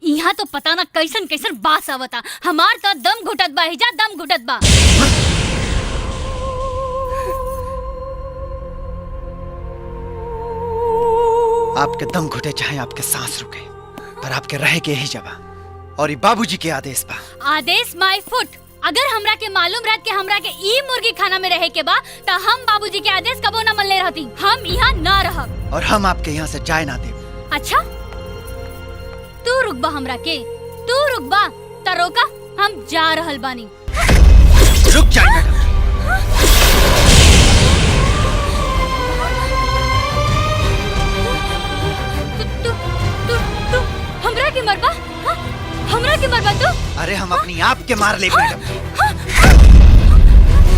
यहाँ तो पता ना कैसन कैसन बास आवता। हमार तो दम घुटत बा, हिजा दम घुटत बा। आपके दम घुटे चाहे आपके सांस रुके, पर आपके रहे के यही जगह, और ये बाबूजी के आदेश बा। आदेश माय फुट। अगर हमरा के मालूम रहत के हमरा के ई मुर्गी खाना में रहे के बा त हम बाबूजी के आदेश कबो न मनले रहती। हम यहाँ ना रहब और हम आपके यहाँ से जाए ना दे। अच्छा, तू रुकबा हमरा के? तू रुकबा त रोका, हम जा रहल बानी। रुक जाए मैडम। तू हमरा के मरबा? हाँ? हमरा के मरबा तू? अरे हम अपनी आप के मार ले मैडम।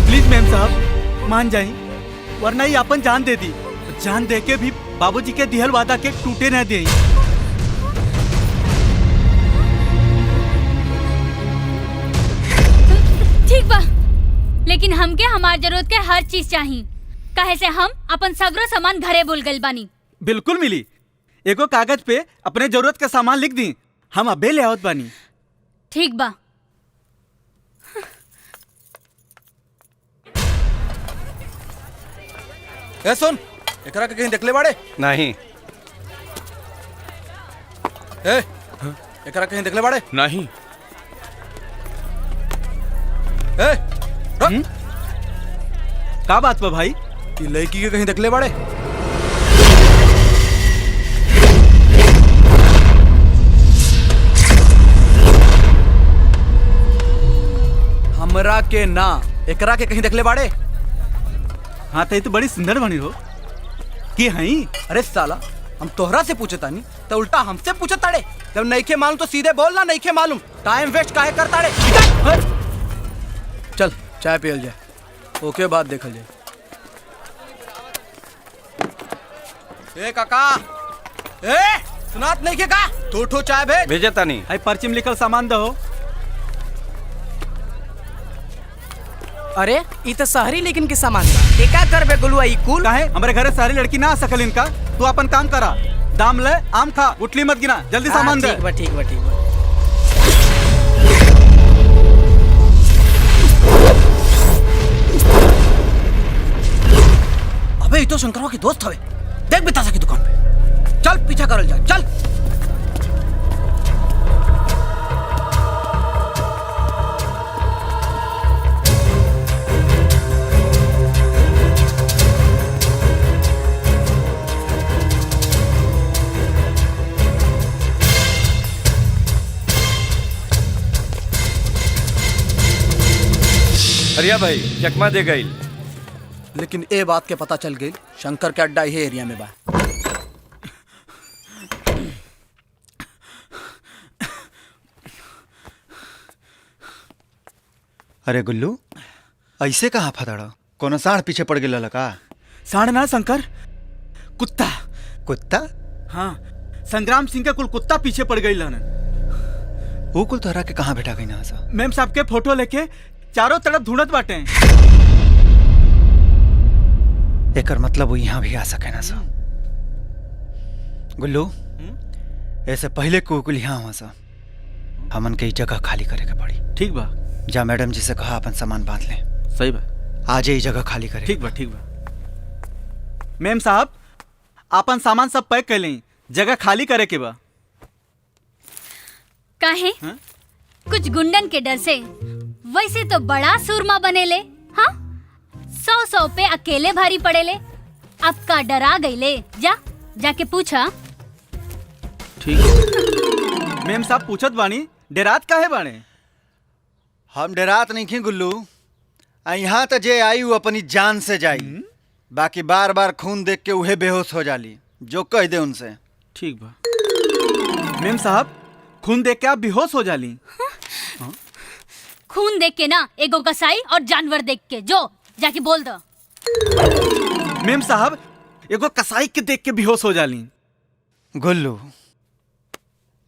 प्लीज मैम साहब मान जाई, वरना ही अपन जान दे दी। जान दे के भी बाबूजी के दिहल वादा के टूटे न दे। ठीक बा, लेकिन हमके हमार जरूरत के हर चीज चाहिए, काहे से हम अपन सगरो सामान घरे भूल गइल बानी। बिल्कुल मिली। एगो कागज पे अपने जरूरत के सामान लिख दी, हम अबे ले आवत बानी। ठीक बा। ए सुन, एकरा के कहीं देखले बाड़े? नहीं। ए, एकरा कहीं देखले बाड़े? नहीं। ए, रुक। का बात बा भाई? ये लड़की के कहीं देखले बाड़े? हमरा के ना, एकरा के कहीं देखले बाड़े? हाँ तो बड़ी सुंदर बनी हो कि हई? अरे साला, हम तोहरा से पूछे तानी तो उल्टा हमसे पूछे ताड़े। जब नहीं के मालूम तो सीधे बोल ना, नहीं के मालूम। टाइम वेस्ट काहे करता रे? चल चाय पियल जाए, ओके बाद देखल जाए। ए काका, ए सुनात नहीं के का? तू ठो चाय भेज। भेजे तानी। हई पर्ची में लिखल सामान दहो। अरे ई तो शहरी लेकिन के सामान बा। का करबे गुलुआ ई कुल? काहे हमारे घरे सारी लड़की ना आ सकल इनका। तू अपन काम करा, दाम ले, आम खा, गुटली मत गिना, जल्दी सामान दे। ठीक बा ठीक बा ठीक बा। अबे ये तो शंकरवा की दोस्त हवे। देख बितासा की दुकान पे। चल पीछा करल जा, चल। हरिया भाई चकमा दे गई। लेकिन ए बात के पता चल गई शंकर के अड्डा ये एरिया में बा। अरे गुल्लू, ऐसे कहाँ फदड़ा? कोनो साढ़ पीछे पड़ गया का? साढ़ ना शंकर, कुत्ता। कुत्ता? हाँ, संग्राम सिंह के कुल कुत्ता पीछे पड़ गई लान। वो कुल तोहरा के कहाँ बैठा गई ना? मैम साहब के फोटो लेके चारों तरफ ढूंढत बाटे। एकर मतलब वो यहाँ भी आ सके ना सा। गुल्लू, ऐसे पहले कुल यहाँ हुआ सा, हमन के जगह खाली करे के पड़ी। ठीक बा। जा मैडम जी से कहा अपन सामान बांध ले। सही बा। आज ही जगह खाली करे। ठीक बा ठीक बा। मैम साहब अपन सामान सब पैक कर लें, जगह खाली करे के बा। काहे? कुछ गुंडन के डर से? वैसे तो बड़ा सूरमा बनेले। हाँ, 100 पे अकेले भारी पड़ेले। अब का डरा गईले? जाके पूछा। ठीक। मैम साहब पूछत बानी, डेरात काहे बाने? हम डेरात नहीं खे गुल्लू, यहाँ तो जे आई वो अपनी जान से जाई। बाकी बार बार खून देख के उहे बेहोश हो जाली, जो कह दे उनसे। ठीक बा। मैम साहब खून देख के आप बेहोश हो जाली? खून देख के ना, एगो कसाई और जानवर देख के। जो जाके बोल दो। मैम साहब एगो कसाई के देख के बेहोश हो जाली। गुल्लू,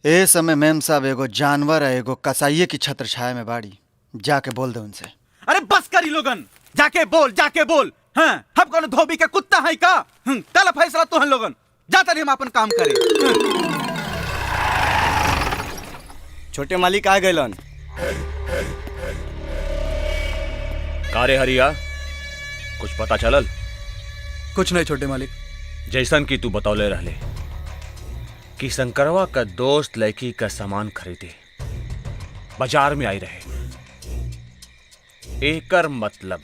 ए समय मैम साहब एगो जानवर है, एगो कसाईये की छत्र छाया में बाड़ी। जाके बोल दे उनसे। अरे बस करी लोगन, जाके बोल जाके बोल। हाँ, हम कौन धोबी के कुत्ता है का? चल फैसला तो हम लोगन, जाते रही हम अपन काम करे। छोटे मालिक आ गए। कारे हरिया, कुछ पता चलल? कुछ नहीं छोटे मालिक। जैसन की तू बतौले रहले कि शंकरवा का दोस्त लड़की का सामान खरीदे बाजार में आई रहे। एकर मतलब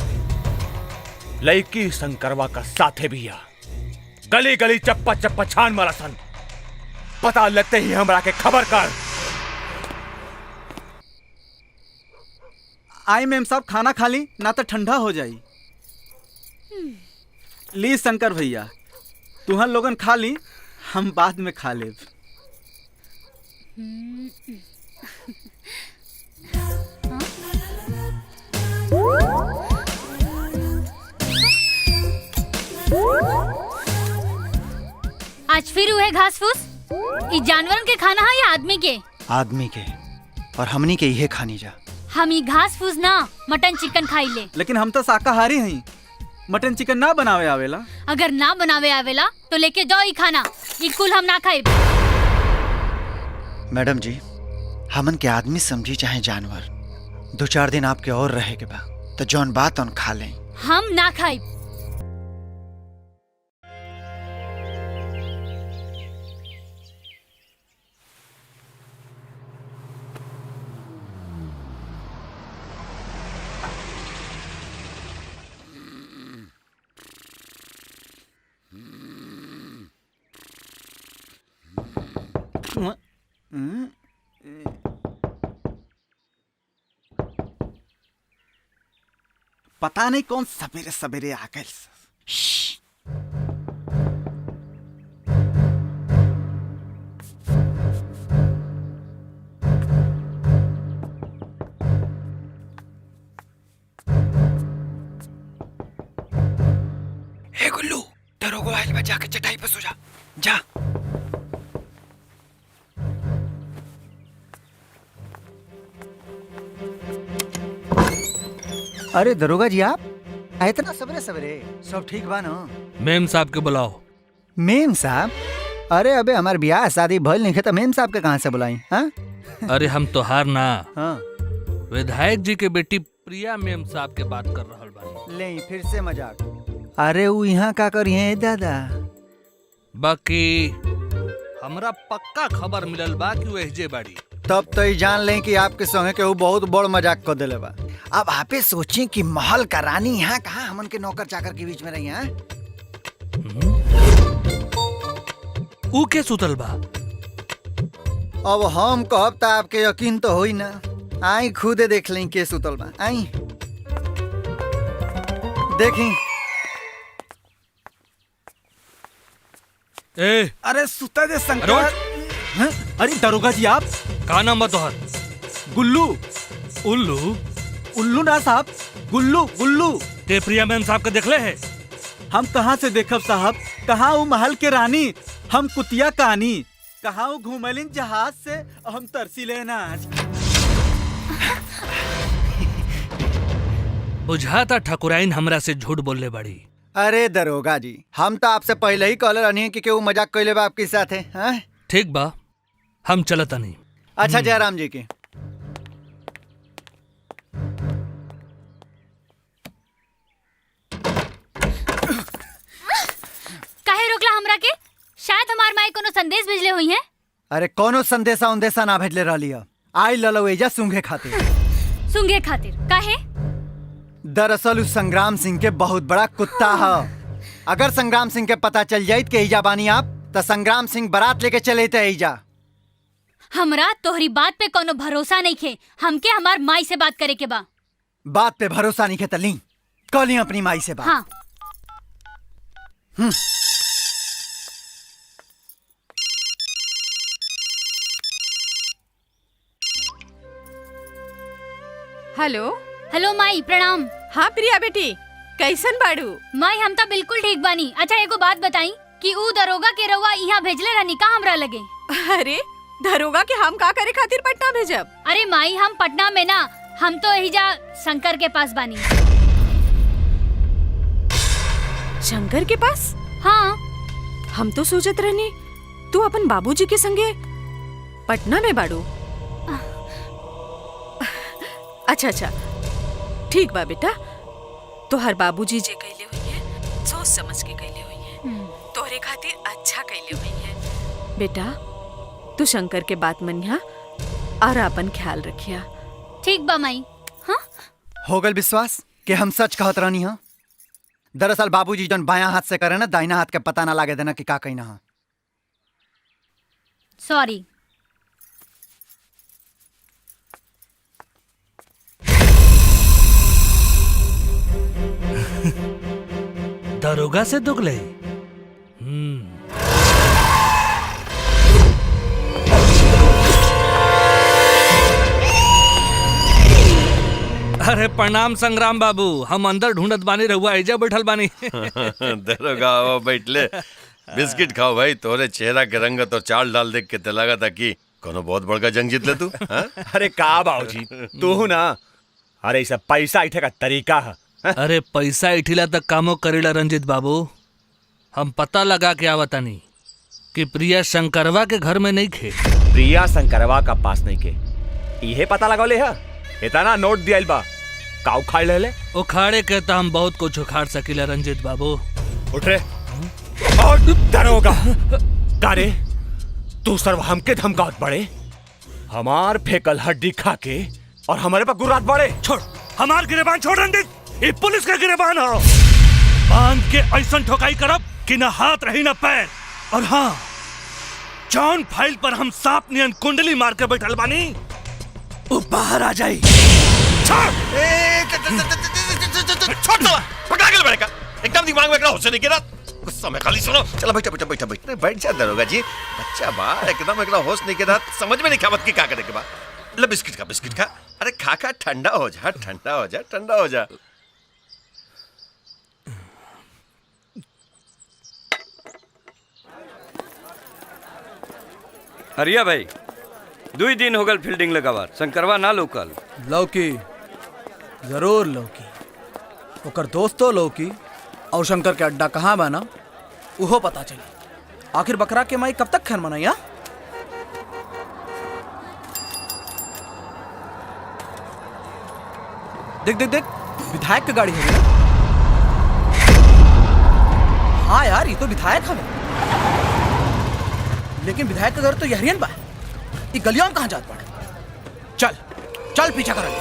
लड़की शंकरवा का साथे भी आ। गली गली चप्पा चप्पा छान मारा सन। पता लगते ही हमरा के खबर कर। आई मैम साहब खाना खा ली, ना तो ठंडा हो जाई। ली शंकर भैया, तुहन लोगन खा ली, हम बाद में खा लेब। आज फिर हुए घास फूस। ई जानवरन के खाना है या आदमी के? आदमी के, और हमनी के इहे खानी जा। हम ई घास फूस ना मटन चिकन खाई ले। लेकिन हम तो शाकाहारी हैं, मटन चिकन ना बनावे आवेला। अगर ना बनावे आवेला तो लेके जाओ ई खाना। ई कुल हम ना खाए। मैडम जी, हमन के आदमी समझी चाहे जानवर, 2-4 दिन आपके और रहे के बा तो जौन बात उन खा लें। हम ना खाए। पता नहीं कौन सवेरे सवेरे आ गए। हे गुल्लू, दरोगा आइल बा, जाके चटाई पे सो जा। जा। अरे दरोगा जी, आप इतना सवेरे सवेरे? सब ठीक बा ना? मेम साहब के बुलाओ। मेम साहब? अरे अबे हमार ब्याह शादी भइल नहीं है तो मेम साहब के कहाँ से बुलाई? हाँ? अरे हम तो हार ना, हाँ। विधायक जी के बेटी प्रिया मेम साहब के बात कर रहल बानी। ले फिर से मजाक। अरे वो यहाँ का करिए दादा? बाकी हमरा पक्का खबर मिलल बा कि वो एहजे बाड़ी। तब तो ही जान लें कि आपके संगे के वो बहुत बड़ मजाक कर दिले बा। अब आपे सोचें कि महल का रानी यहाँ कहाँ हमन के नौकर चाकर के बीच में रही है। ऊ के सुतल बा? अब हम कहब तो आपके यकीन तो होई ना। आई खुदे देख लें के सुतल बा। आई देखी। ए, अरे सुता दे शंकर। हाँ? अरे दरोगा जी, आप का नाम बा तोहर? गुल्लू। उल्लू? उल्लू ना साहब, गुल्लू गुल्लू। ते प्रिया मैम साहब के देखले है? हम कहाँ से देखब साहब? कहाँ वो महल के रानी, हम कुतिया कहानी। कहाँ वो घूमलिन जहाज से, हम तरसी लेना आज। बुझाता ठकुराइन हमरा से झूठ बोलले बड़ी। अरे दरोगा जी, हम तो आपसे पहले ही कहले रहनी कि केहू मजाक कैले बा आपके साथ है। ठीक बा, हम चलता नहीं। अच्छा जयराम जी की। काहे रोकला हमरा के? शायद हमार माई कोनो संदेश भेजले हुई है। अरे कोनो संदेशा उन्देशा ना भेजले रहली है। आई ललवेजा सूंघे खातिर। सूंघे खातिर काहे? दरअसल उस संग्राम सिंह के बहुत बड़ा कुत्ता है। अगर संग्राम सिंह के पता चल जाये कि ईजा बानी आप, तो संग्राम सिंह बारात लेके चले थे ईजा। हमरा तोहरी बात पे कोनो भरोसा नहीं खे। हमके हमार माई से बात करे के बा। बात पे भरोसा नहीं खे तो ली कल ही अपनी माई से बात। हाँ। हेलो। हेलो माई, प्रणाम। हाँ प्रिया बेटी, कैसन बाड़ू? माई हम तो बिल्कुल ठीक बानी। अच्छा एगो बात बताई कि ऊ दरोगा के रउआ यहाँ भेजले रहनी का हमरा लगे? अरे दरोगा के हम का करे खातिर पटना भेजब? अरे माई, हम पटना में ना, हम तो एहिजा शंकर के पास बानी। शंकर के पास? हाँ। हम तो सोचत रहनी तू अपन बाबूजी के संगे पटना में बाड़ू। अच्छा अच्छा, ठीक बा बेटा। तोहर बाबूजी जे कहले हुई है सोच समझ के कहले हुई है, तोहरे खातिर अच्छा कहले हुई है। बेटा तू शंकर के बात मनिया और अपन ख्याल रखिया। ठीक बा माई। हाँ? हो गल विश्वास कि हम सच कहत रहनी है? दरअसल बाबूजी जन बायां हाथ से करे ना, दाहिना हाथ के पता ना लागे देना कि का कहना है। सॉरी। दरोगा से दुगले। अरे प्रणाम संग्राम बाबू, हम अंदर ढूंढत बानी, रहुआ एजा बैठल बानी। दरोगा आओ बैठले, बिस्किट खाओ भाई। तोरे चेहरा के रंगत और चाल डाल देख के ते लगा था कि कोनो बहुत बड़का जंग जीत ले तू। अरे का बाबूजी तू ना, अरे इसे पैसा इठे का तरीका है। अरे पैसा इठिला तक कामो करेला रंजित बाबू। हम पता लगा के आवतानी कि प्रिया शंकरवा के घर में नहीं खे। प्रिया शंकरवा का पास नहीं के इहे पता लगौले है। इतना नोट दियाइल बा का उखाड़ ले। उखाड़े के तो हम बहुत कुछ उखाड़ सकीला रंजित बाबू। उठ रे और दरोगा कारे तू सर्व हमके धमकावत बड़े, हमार फेकल हड्डी खा के और हमारे पर गुर्रात बड़े। छोड़ हमार गिरेबान, छोड़ रंजित, ये पुलिस का गिरेबान हो। बांध के ऐसा ठोकाई करब कि न हाथ रही न पैर। और हाँ, जॉन फाइल पर हम सांप नियन कुंडली मार के बैठल बानी, वो बाहर आ जाई। छोड़ दो, पकड़ा के बैठेगा एकदम दिमाग में होश नहीं गिरा। गुस्सा में खाली सुनो। चलो बैठा बैठा बैठा बैठा बैठ जा दरोगा जी। बच्चा बाहर एकदम एकला होश नहीं गिरा, समझ में नहीं खावत की क्या करे के बाद। ले बिस्किट खा, बिस्किट खा। अरे खा खा, ठंडा हो जा, ठंडा हो जा, ठंडा हो जा। हरिया भाई, 2 दिन हो गल फील्डिंग लगावार, शंकरवा ना लोकल। लौकी जरूर लौकी, ओकर दोस्तों लौकी और शंकर के अड्डा कहाँ बना उहो पता चली। आखिर बकरा के माई कब तक खैर मनाई? देख देख देख, विधायक की गाड़ी है। हाँ यार, ये तो विधायक है, लेकिन विधायक का घर तो यहरियन बा। ये गलियों में कहाँ जात पड़े? चल चल पीछा कर।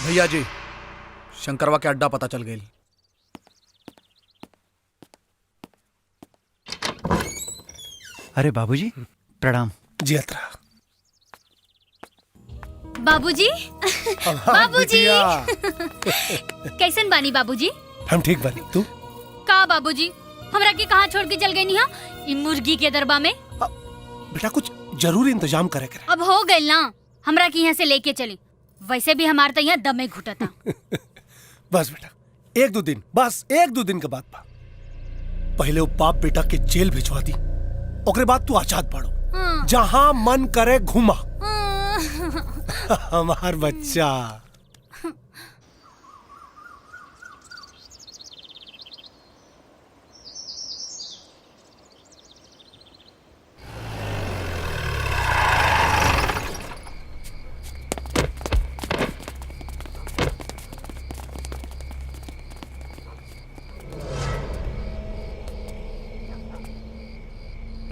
भैया जी, शंकरवा के अड्डा पता चल गई। अरे बाबूजी प्रणाम। जी अतरा। बाबूजी बाबूजी कैसन बानी बाबूजी? हम ठीक बानी, तू? का बाबूजी हमरा के कहाँ छोड़ के चल गई निहा? इ मुर्गी के दरबा में। बेटा कुछ जरूरी इंतजाम करे करे। अब हो गई ना, हमरा के यहाँ से लेके चली। वैसे भी हमार तो यहाँ दमे घुटा था। बस बेटा 1-2 दिन, बस 1-2 दिन के बाद बा। पहले वो बाप बेटा के जेल भिजवा दी, ओकरे बाद तू आजाद पढ़ो, जहां मन करे घुमा। हमार बच्चा।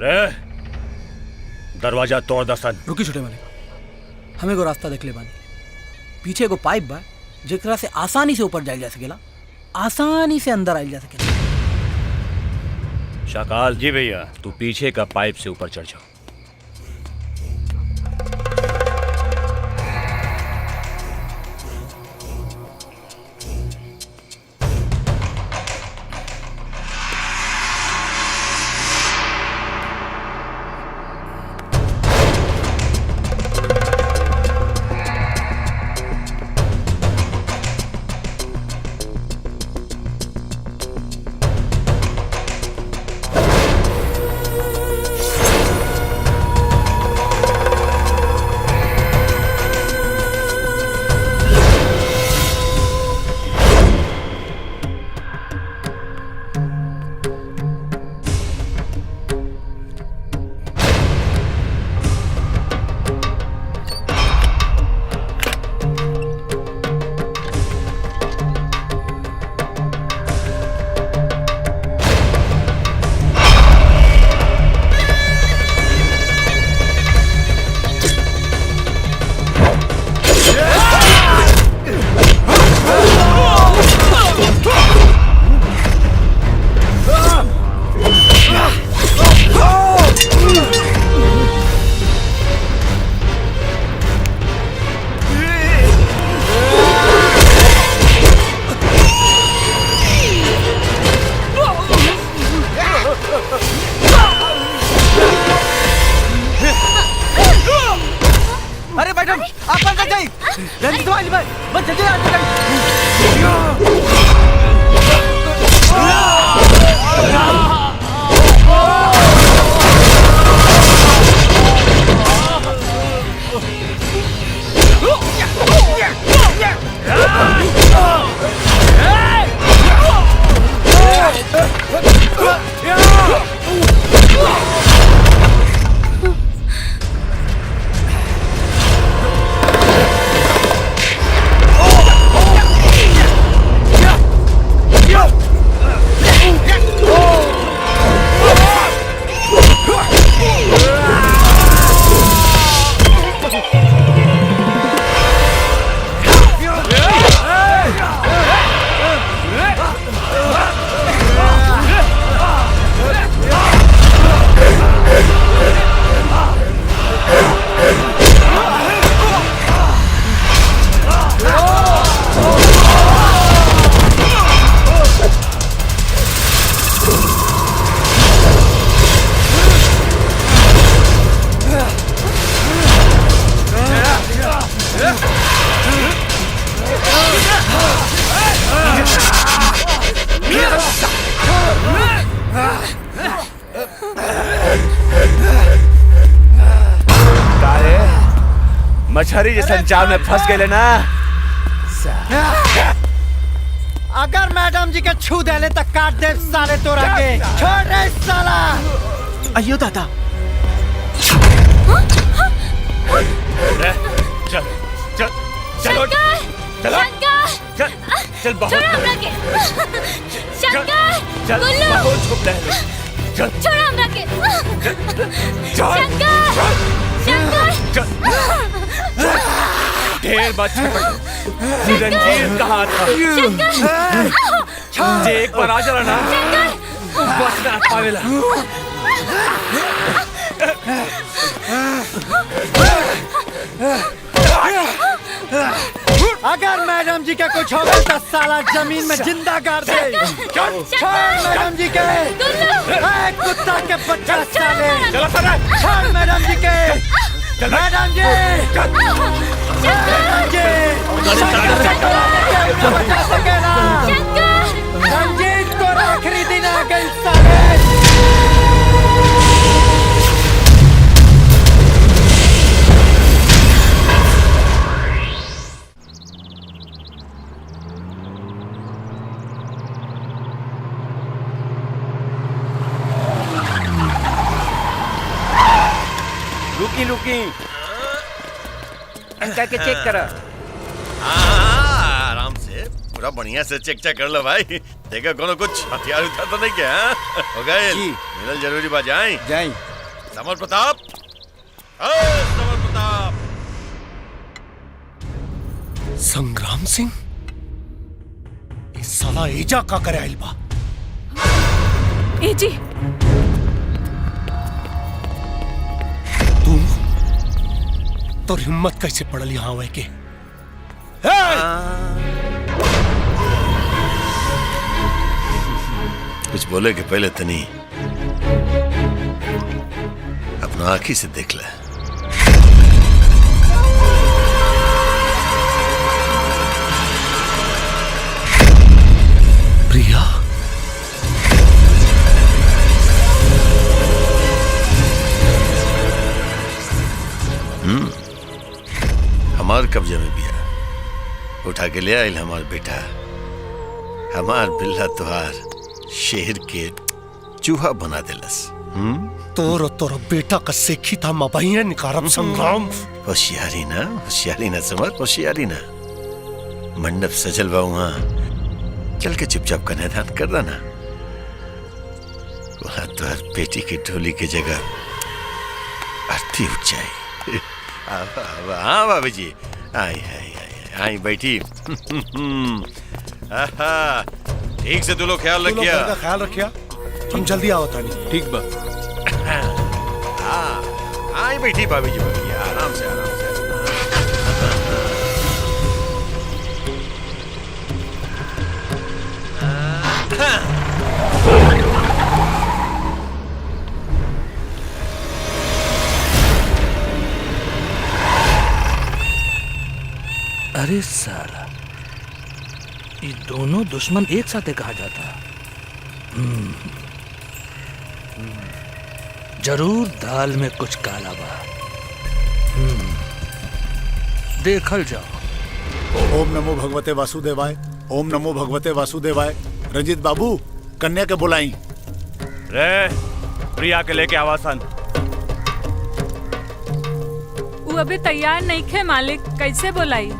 रे दरवाजा तोड़ दसन। रुकी छोटे मालिक, हमें को रास्ता देख ले बानी। पीछे को पाइप बा जेकरा से आसानी से ऊपर जाइल जा सकेला, आसानी से अंदर आइल जा सकेला। शाकाल जी भैया, तू पीछे का पाइप से ऊपर चढ़ जाओ। बस जल्दी आ मछरी जैसा जाल में फंस गए ना। अगर मैडम जी के छू देले तो काट दे साले तोरा के। छोड़ रे साला। अयो दादा। चल चल चलो चलो चल चल बहुत चल बहुत छुप रहे चल छोड़ हमरा के ढेर बात रंजीर कहाँ था? जे एक बार आ जरा ना बस ना पावेला। अगर मैडम जी के कुछ हो गया तो साला जमीन में जिंदा गाड़ दे। छोड़ मैडम जी के। कुत्ता के बच्चा साले। छोड़ मैडम जी के। मैडम जी। मैडम जी। बचा सकेला। रंजीत को आखिरी दिन आ गई साले। रुकी अंका के चेक करा। आराम से पूरा बढ़िया से चेक कर लो भाई। देखो कोनो कुछ हथियार उठा तो नहीं क्या? हो गए मिलल जरूरी बा। जाए समर प्रताप। समर प्रताप। संग्राम सिंह इस साला एजा का करे आइल बा। ए जी तो हिम्मत कैसे पड़ल यहाँ आवे के? कुछ बोले के पहले तनी अपना आंखी से देख ले। प्रिया हमार कब्जे में बिया उठा के ले आयल हमार बेटा। हमार बिल्ला तुहार शेर के चूहा बना देलस। तोर बेटा का सेखी था मबहिया निकारम संग्राम। होशियारी ना समर होशियारी ना। मंडप सजल बा वहाँ चल के चुपचाप कन्यादान कर देना। वहाँ तुहार बेटी की ढोली की जगह आरती उठ जाए। हाँ भाभी जी आई बैठी। ठीक से तू लोग ख्याल रखिया। हम जल्दी आओ तानी। ठीक बा। आई बैठी भाभी जी आराम से। अरे साला, ये दोनों दुश्मन एक साथ कहा जाता। जरूर दाल में कुछ काला बा। देखल जाओ। ओम नमो भगवते वासुदेवाय, ओम नमो भगवते वासुदेवाय। रंजीत बाबू, कन्या के बुलाई। रे प्रिया के लेके आवासन। वो अभी तैयार नहीं खे मालिक, कैसे बोलाई?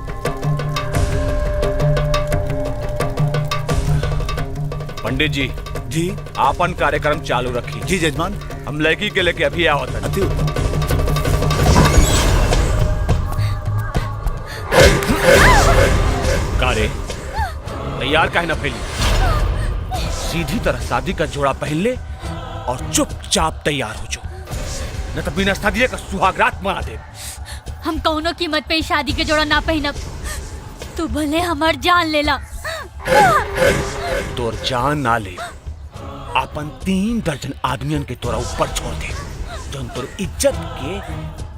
पंडित जी जी आपन कार्यक्रम चालू रखी। जी जजमान। हम लड़की के लेके अभी आवत। कारे तैयार काहे ना फैली? सीधी तरह शादी का जोड़ा पहन ले और चुपचाप तैयार हो जाओ, न तो बिना शादी का सुहागरात मना दे। हम कौनो कीमत पे शादी के जोड़ा ना पहनब। तू भले हमार जान लेला। तोर जान ना ले, अपन 3 दर्जन आदमियन के तोरा ऊपर छोड़ दे, जो तोर इज्जत के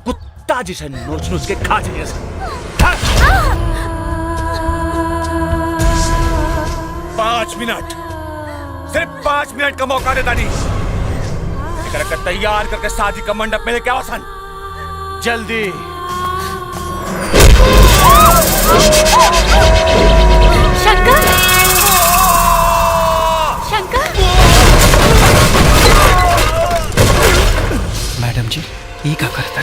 कुत्ता जैसे नोच नोच के खा जाइए। 5 मिनट, सिर्फ 5 मिनट का मौका देता नहीं। तैयार करके शादी का मंडप में लेके आवासन जल्दी। शंकर, शंकर। मैडम जी, ये क्या करता?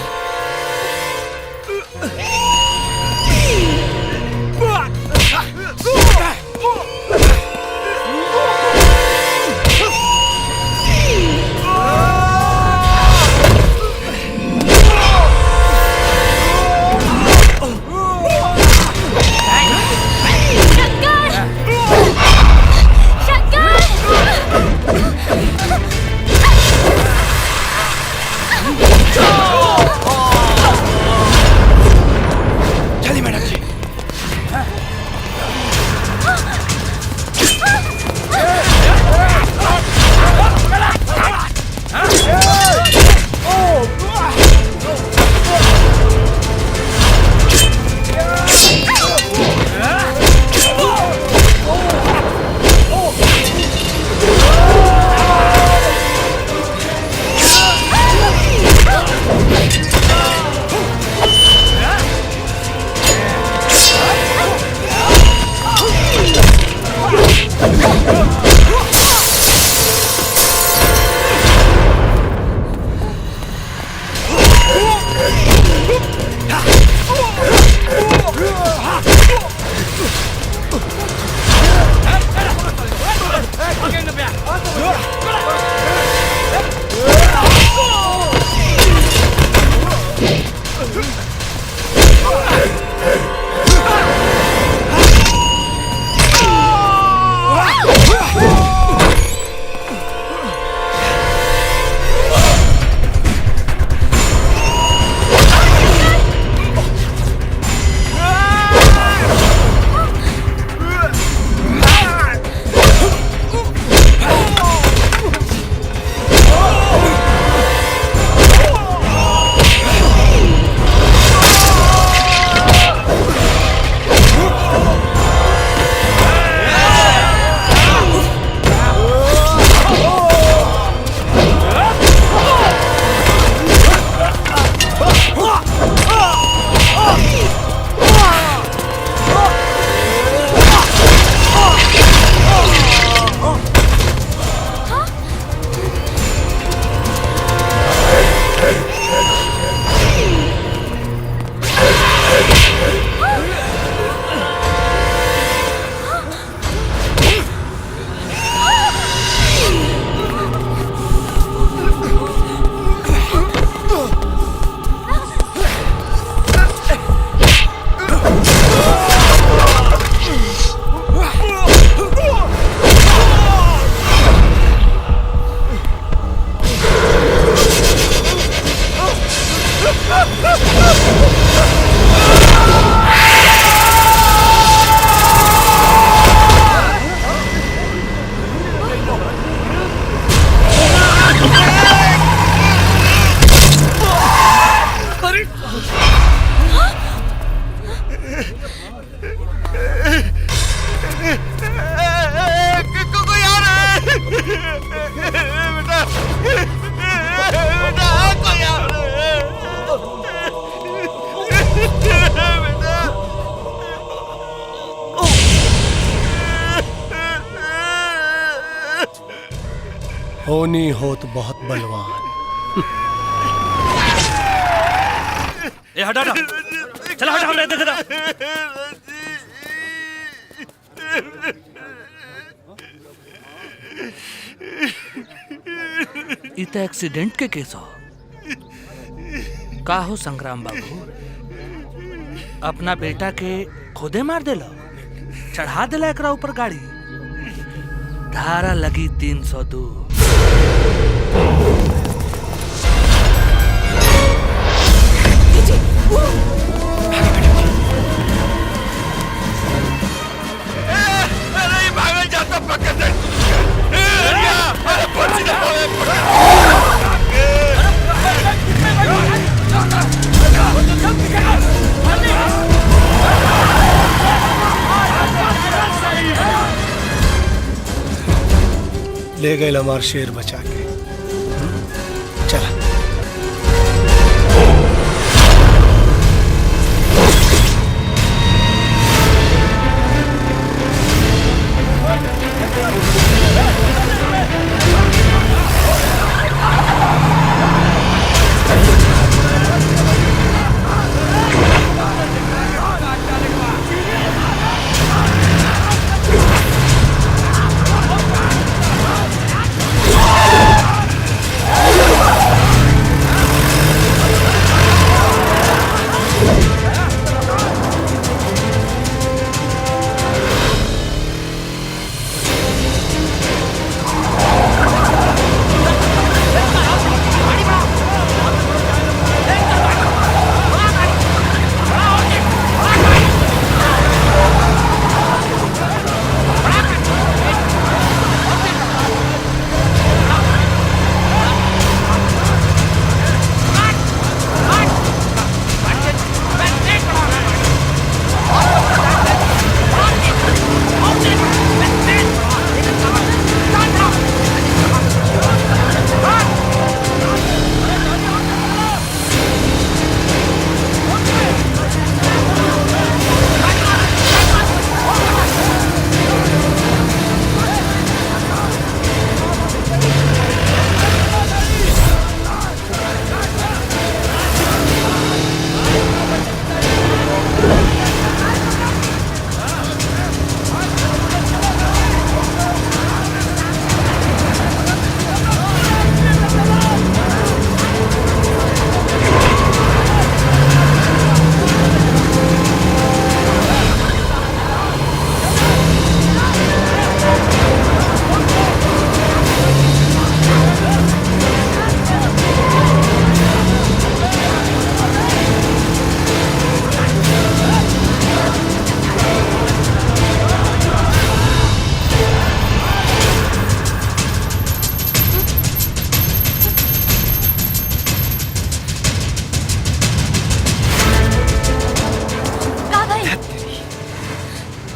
होनी होत बहुत बलवान। ए हटा हटा, चला हटा हटा देख हटा। ई तो एक्सीडेंट के केस हो। का हो संग्राम बाबू, अपना बेटा के खुदे मार देला, चढ़ा देला एकरा ऊपर गाड़ी। धारा लगी 302। ले गए हमार शेर बचा के। चला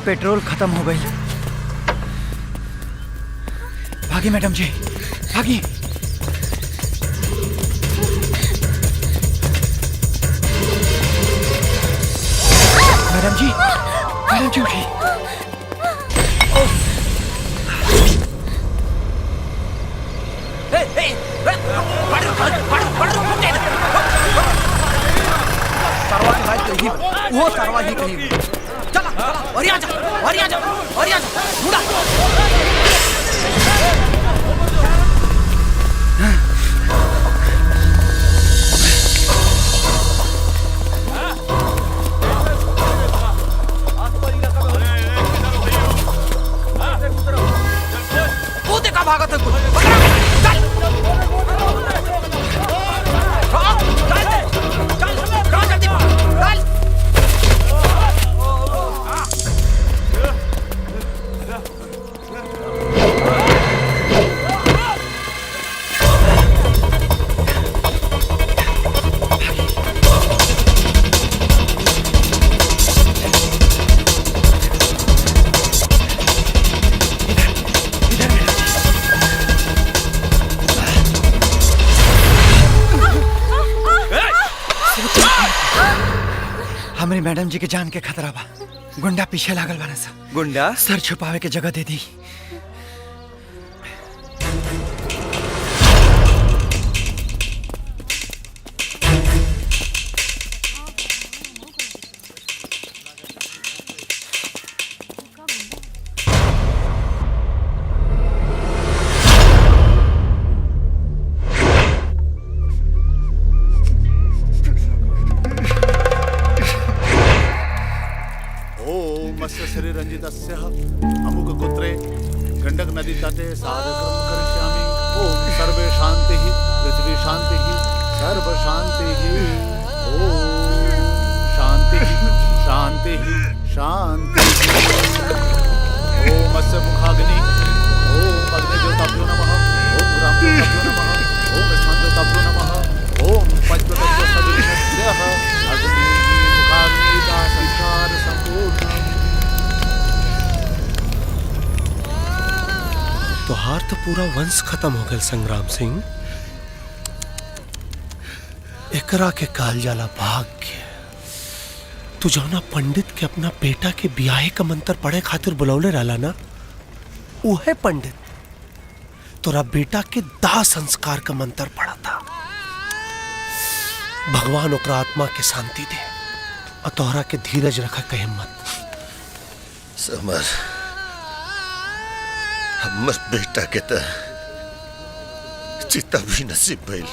पेट्रोल खत्म हो गई। भागी मैडम जी, भागी। मैडम जी, मैडम जी उठी। वो सरवा ही कहीं चला चला और आ जा और आ जा और आ जा मुड़ा। वो देखा भागा था कुछ हमारी मैडम जी के जान के खतरा बा। गुंडा पीछे लागल बाना सा। गुंडा सर छुपावे के जगह दे दी। तस्य श्री रंजितस्य अमुक गोत्रे गंडक नदी तटे साधकर्म करिष्यामि। ओम सर्वे शांति पृथ्वी शांति सर्व शांति। ओम शांति शांति शांति। ओम अस्य मुखाग्नि। ओम अग्निज्योताभ्यो नमः। ओम ग्रामज्योताभ्यो नमः। ओम स्थानज्योताभ्यो नमः। ओम पंचतत्व सविनस्यः अग्नि मुखाग्नि का संसार संपूर्ण। तोहार तो पूरा वंश खत्म हो गया संग्राम सिंह। एकरा के काल जाला भाग्य। तू जौना पंडित के अपना बेटा के ब्याहे का मंत्र पढ़े खातिर बुलौले रहला ना, उहे पंडित तोरा बेटा के दाह संस्कार का मंत्र पढ़ा था। भगवान ओकरा आत्मा के शांति दे और तोहरा के धीरज रखा के हिम्मत। समर हमर बेटा के त चिता भी नसीब भइल,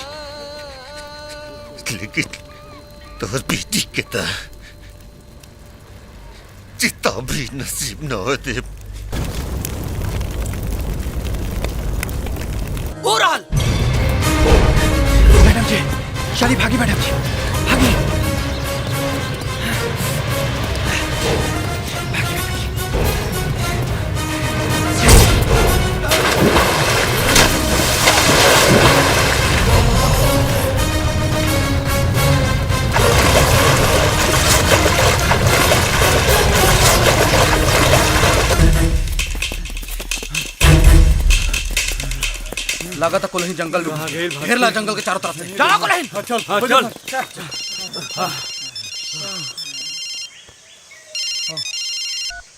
लेकिन तोहर बेटी के त चिता भी नसीब न हो दे। ओरल मैडम जी, चलिए भागी मैडम जी, भागी। लगा था कुलहीन जंगल में घेरला, जंगल के चारों तरफ से। चलो कुलहीन, चल चल।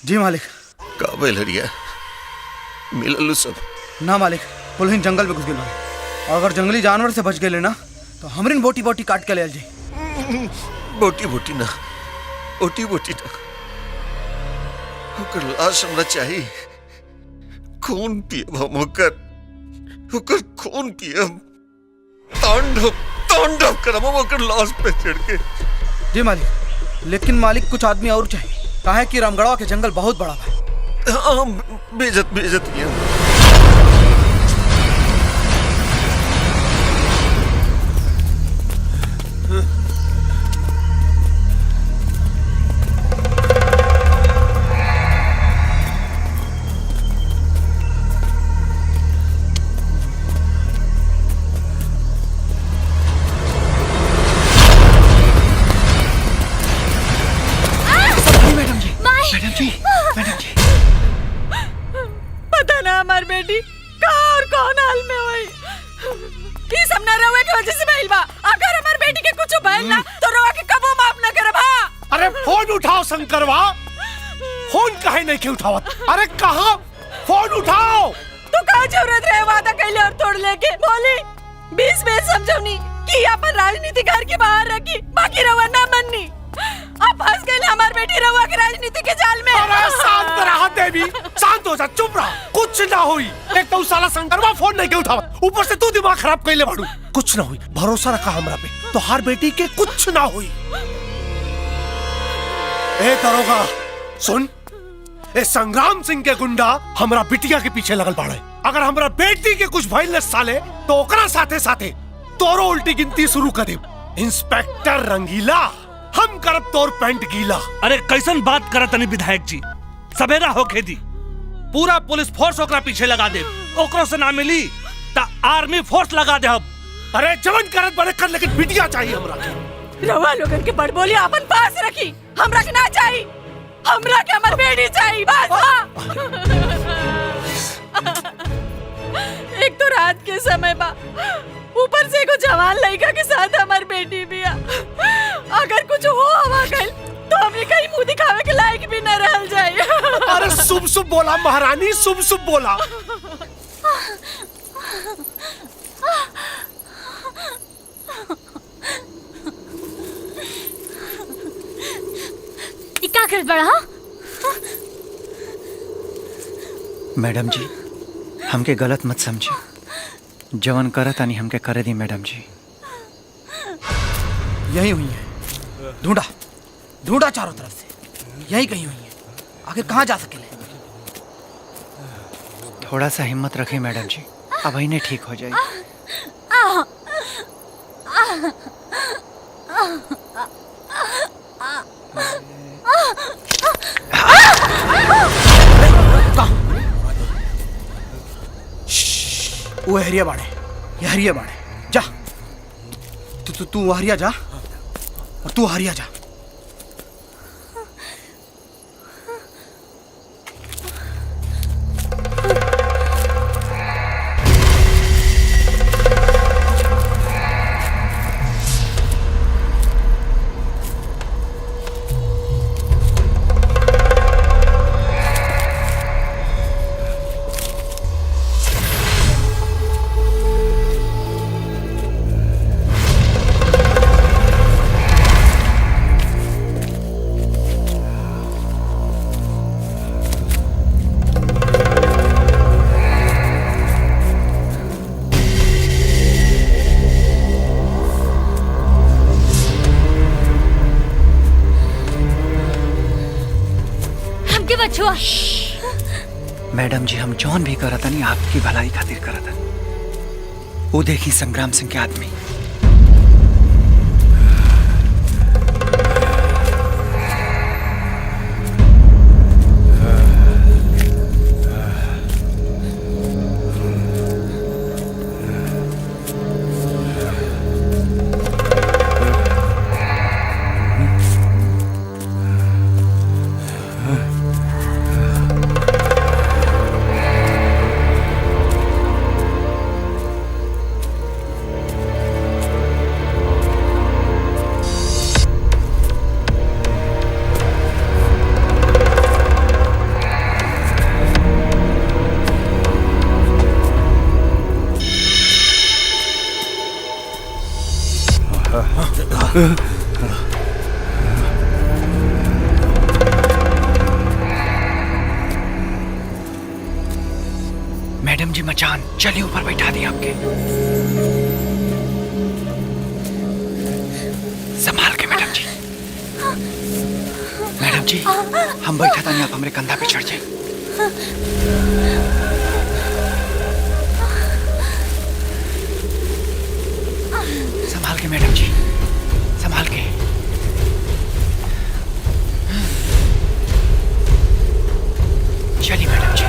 जी मालिक। काबिल हरिया मिललू सब ना मालिक, कुलहीन जंगल में घुस गए। अगर जंगली जानवर से बच गए ना तो हमरिन बोटी बोटी काट के ले जाए। बोटी बोटी ना, बोटी बोटी ना, ओकर लाश हमरा चाहिए। खून पियब हम ओकर खून पियब। तांडव तांडव करब हम ओकर लाश पे चढ़ के। जी मालिक, लेकिन मालिक कुछ आदमी और चाहिए, काहे कि रामगढ़वा के जंगल बहुत बड़ा है। हाँ, बेइज्जत किया। पता ना हमार बेटी कहाँ और कौन हाल में हुई। ये सब ना रहुए की वजह से भइल बा। अगर हमार बेटी के कुछ भइल ना तो रहुआ के कबो माफ ना करब। हाँ, अरे फोन उठाओ शंकरवा, फोन काहे नहीं के उठावत? अरे कहाँ फोन उठाओ। तो का जरूरत रहे वादा कैले और तोड़ लेके बोली। 20 बेर समझौनी कि अपन राजनीति घर के बाहर रखी, बाकी रहुआ ना मननी। अब फंस गए हमार बेटी रहुआ के राजनीति के जाल में। अरे शांत रहा देवी, शांत हो जा, चुप रहा, कुछ ना हुई। एक तो साला शंकरवा फोन नहीं के उठावा, ऊपर से तू दिमाग खराब कैले बाड़ू। कुछ ना हुई, भरोसा रखा हमरा पे, तो हर बेटी के कुछ ना हुई। ए दरोगा सुन, ए संग्राम सिंह के गुंडा हमरा बिटिया के पीछे लगल बाड़े। अगर हमरा बेटी के कुछ भइल न साले तो ओकरा साथे साथे तोरो उल्टी गिनती शुरू कर दे। इंस्पेक्टर रंगीला, हम करब तोर पैंट गीला। अरे कैसन बात करत तनी विधायक जी, सवेरा होके दी पूरा पुलिस फोर्स ओकरा पीछे लगा दे। ओकरो से ना मिली ता आर्मी फोर्स लगा दे। अब अरे जवन करत बने कर, लेकिन बिटिया चाहिए हमरा के। रहुआ लोगन के बड़ बोली अपन पास रखी, हमरा के ना चाहिए। हमरा के हमर बेटी चाहिए बस। एक तो रात के समय बा, ऊपर से एगो जवान लड़का के साथ हमार बेटी भी है। अगर कुछ हो हवा गइल तो हमें कहीं मुंह दिखावे के लायक भी न रहल जाए। अरे शुभ शुभ बोला महारानी, शुभ शुभ बोला। क्या कर बड़ा? मैडम जी, हमके गलत मत समझे, जवन करत आनी हमके करे दी मैडम जी। यही हुई है, ढूंढा ढूंढा चारों तरफ से, यही कहीं हुई है। आखिर कहाँ जा सकेले? थोड़ा सा हिम्मत रखें मैडम जी, अब इन्हें ठीक हो जाएगी। वो हरिया बाड़े, ये हरिया बाड़े, जा तू हरिया जा और तू हरिया जा। मैडम जी हम जौन भी करत नहीं आपकी भलाई खातिर करत हनी। वो देखी संग्राम सिंह के आदमी। मैडम जी मचान चलिए ऊपर बैठा दिए आपके। संभाल के मैडम जी। मैडम जी हम बैठा था नहीं, आप हमारे कंधा पे चढ़ जाए। संभाल के मैडम जी, संभाल के। चलिए मैडम जी,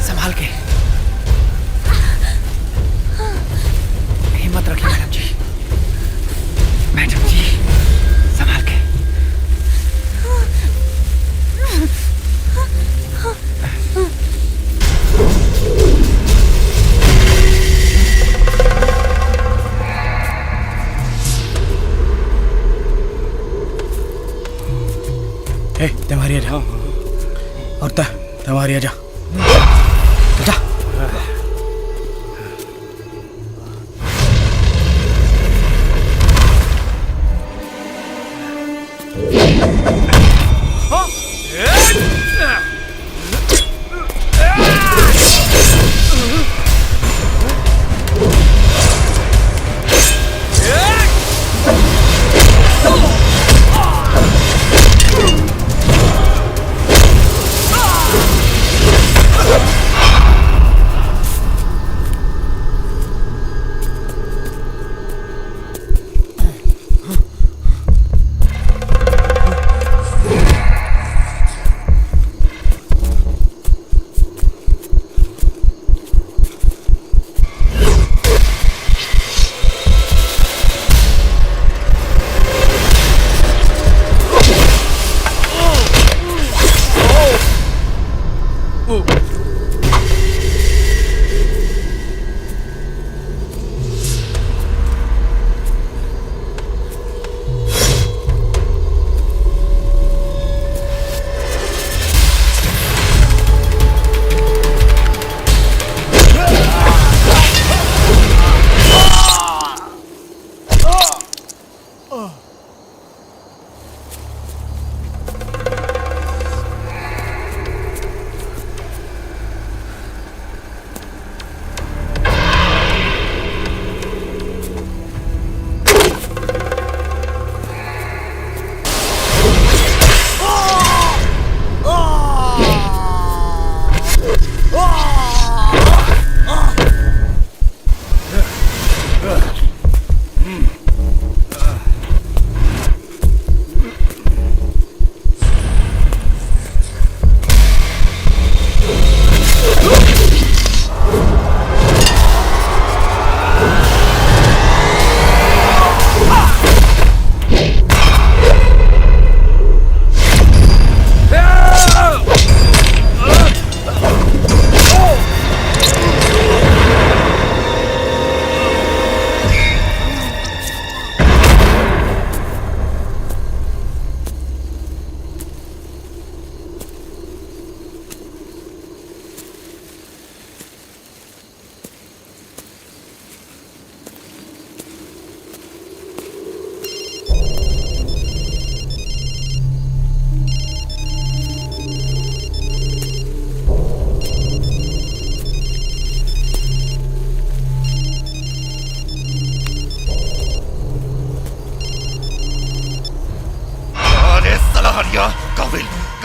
संभाल के। हिम्मत रखिए मैडम जी। मैडम जी संभाल के। तुम्हारी जा और तुम्हारी जा जा।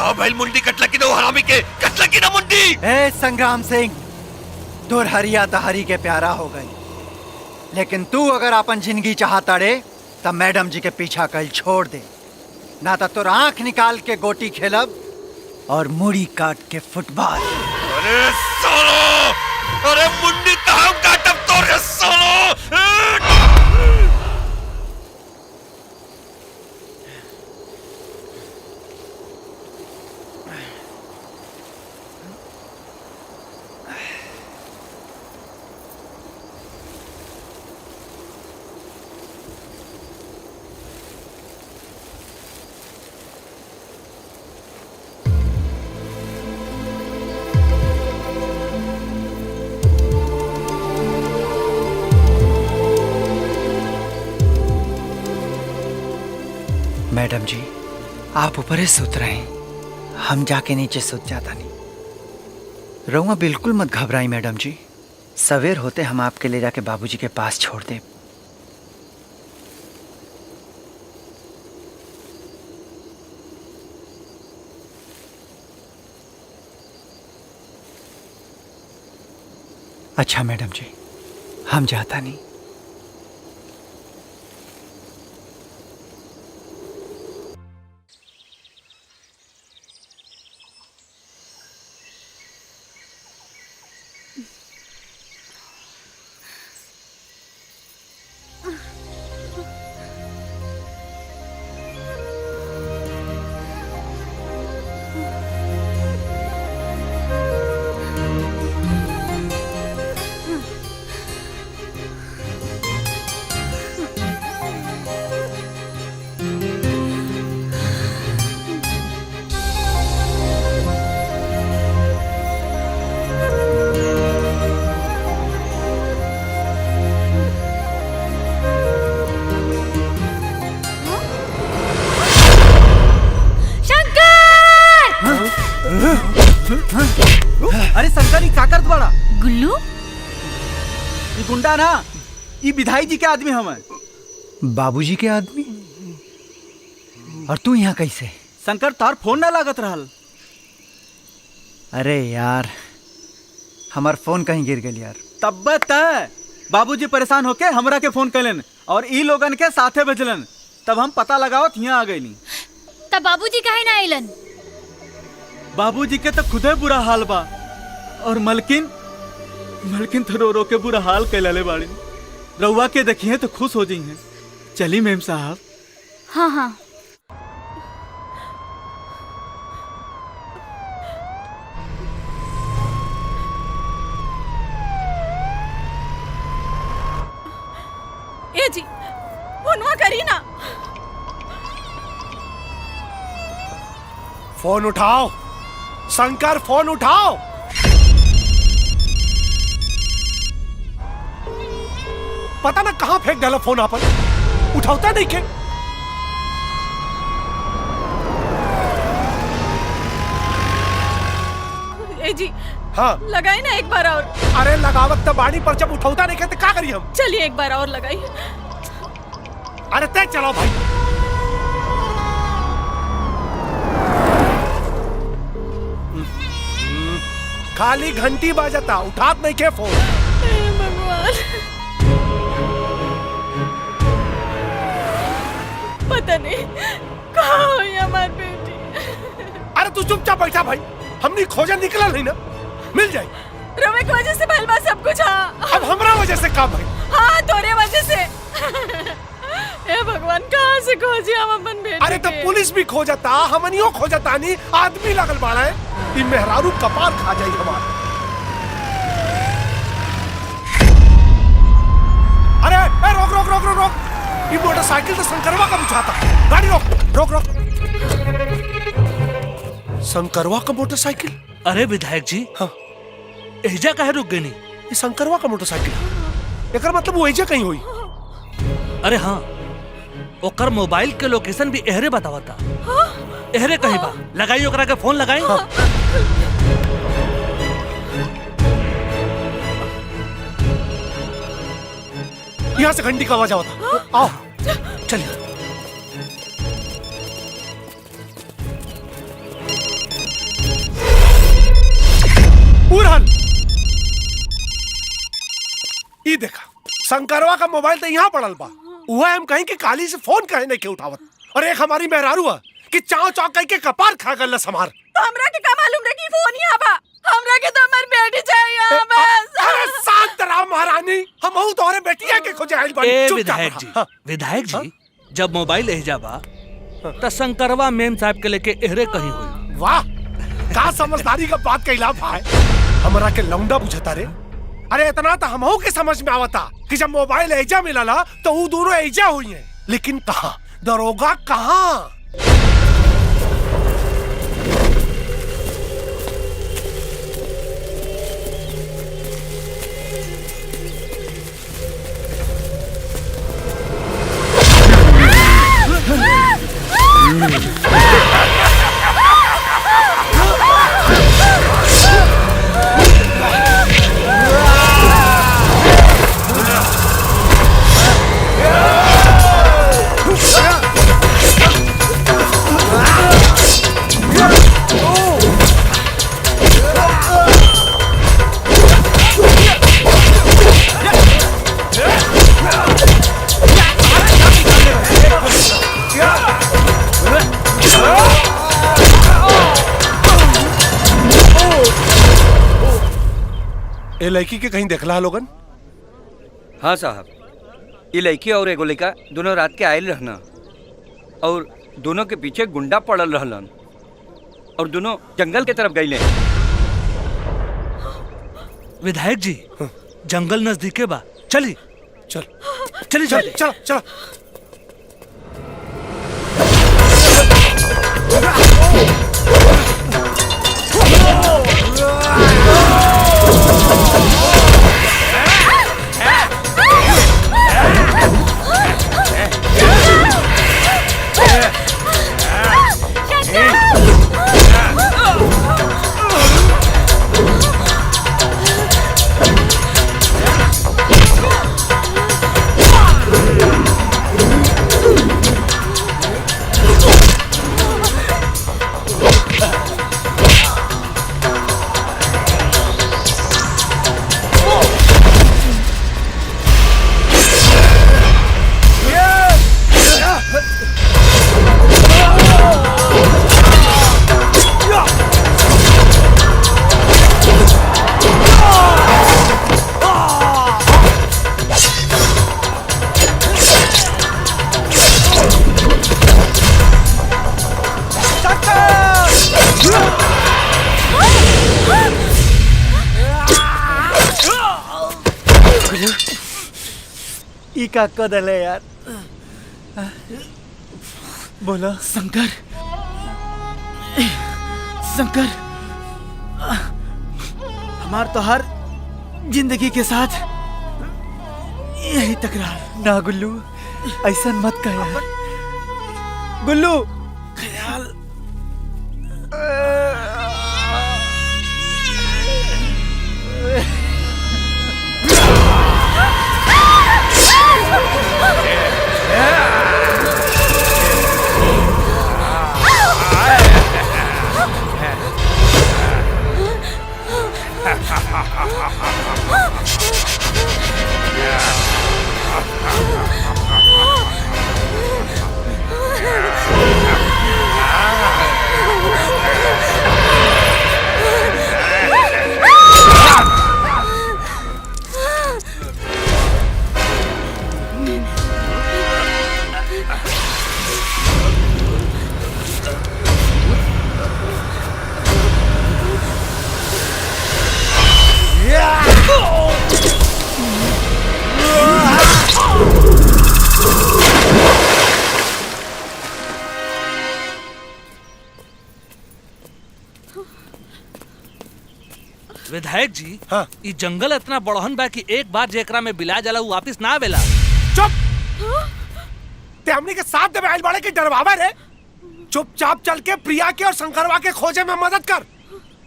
कहा बैल मुंडी कटला की दो हरामी के कटला की ना मुंडी। ए संग्राम सिंह, दूर हरिया तहरी के प्यारा हो गई, लेकिन तू अगर अपन जिंदगी चाहता रे तब मैडम जी के पीछा कल छोड़ दे, ना तो तोर आंख निकाल के गोटी खेलब और मुड़ी काट के फुटबॉल। अरे सालो, अरे मुंडी कहाँ काटब तोरे सालो। मैडम जी, आप ऊपर ही सुत रहे हैं, हम जाके नीचे सुत जाता नहीं। रहुआ बिल्कुल मत घबराई मैडम जी, सवेर होते हम आपके ले जाके बाबूजी के पास छोड़ दे। अच्छा मैडम जी, हम जाता नहीं। अरे शंकर, ई का करत बड़ा? गुल्लू, ई गुंडा ना, ई विधाई जी के आदमी हमें। बाबूजी के आदमी? और तू यहाँ कैसे? शंकर, तार फोन ना लागत रहल। अरे यार, हमार फोन कहीं गिर गया यार। तब तय बाबूजी परेशान होके हमरा के फोन कैलन और ई लोगन के साथे भेजलन, तब हम पता लगावत यहाँ आ गईनी। तब बाबूजी काहे ना आइलन? बाबूजी के तो खुदे बुरा हाल बा, और मलकिन तो रो रो के बुरा हाल कैलले बाड़ी। रउआ के देखिए तो खुश हो जाइए। चली मेम साहब। हाँ हाँ। ए जी, फोनवा करी ना। फोन उठाओ शंकर, फोन उठाओ। पता ना कहां फेंक डाला फोन आपन, उठाता नहीं के। ए जी, हाँ लगाई ना एक बार और। अरे लगावत तो बाड़ी पर, जब उठाता नहीं के तो क्या करिए हम? चलिए एक बार और लगाई। अरे तय चलो भाई। खाली घंटी बाजता, उठात नहीं के फोन। भगवान, पता नहीं कहाँ हुई हमारी बेटी। अरे तू चुपचाप बैठा भाई, हमने खोजा निकला नहीं ना, मिल जाए। रवे की वजह से भलवा सब कुछ। हाँ, अब हमरा वजह से काम भाई। हाँ, तोरे वजह से। ए भगवान, कहाँ से खोजी हम अपन बेटी? अरे तो पुलिस भी खोजता, हमनियो खोजता नहीं, आदमी लगल बाड़ा है। ई मेहरारू कपार खा जाई हमार। अरे ए, रोक रोक रोक रोक रोक। ये मोटरसाइकिल तो शंकरवा का बुझाता। गाड़ी रोक रोक रोक। शंकरवा का मोटरसाइकिल? अरे विधायक जी, हाँ, एजा काहे रुक गई? ये शंकरवा का मोटरसाइकिल, एकर मतलब वो एजा कहीं हुई। अरे हाँ, ओकर मोबाइल के लोकेशन भी एहरे बतावता। एहरे कहीं बा। लगाई ओकरा के फोन लगाई। यहाँ से घंटी का आवाज आवता। आओ चलिए। शंकरवा का मोबाइल तो यहाँ पड़ल बा। वह हम कहीं कि काली से फोन कहे नहीं के उठावत। और एक हमारी मेहरारू है कि चाव चाव कहीं के कपार खा गल समार। तो हमरा के का मालूम रे कि फोन यहाँ बा? हमरा के तो हमारी बेटी चाहिए बस। अरे शांत रहो महारानी, हम तोहरे बेटिया के खोजे आइल बानी। ए चुपचाप विधायक रहा। जी, हाँ। विधायक जी, जब मोबाइल एहजा बा त शंकरवा मेम साहब के लेके एहरे कहीं हुई। वाह, का समझदारी का बात कहला भाई। हमरा के लौंडा बुझता रे। अरे इतना तो हमहू के समझ में आवता कि जब मोबाइल एजा मिलला तो वो दोनों एजा हुई हैं, लेकिन कहाँ दरोगा कहाँ? ए लड़की के कहीं देखला लोगन? हाँ साहब, ये लड़की और एगो लड़का दोनों रात के आयल रहना और दोनों के पीछे गुंडा पड़ल रहलन और दोनों जंगल के तरफ गईले। विधायक जी, जंगल नजदीके बा, चली चल चली चल चल चल। ई का कदल है यार। बोला शंकर, शंकर, हमार तो हर जिंदगी के साथ यही तकरार। ना गुल्लू, ऐसा मत कह यार। गुल्लू, ख्याल विधायक जी, हाँ। ई जंगल इतना बड़हन बा कि एक बार जेकरा में बिला जाला उ वापिस ना आवेला। चुप! ते हमनी के साथ दे आइल बाड़े के डरवावे रे। चुपचाप चल के प्रिया के और शंकरवा के खोजे में मदद कर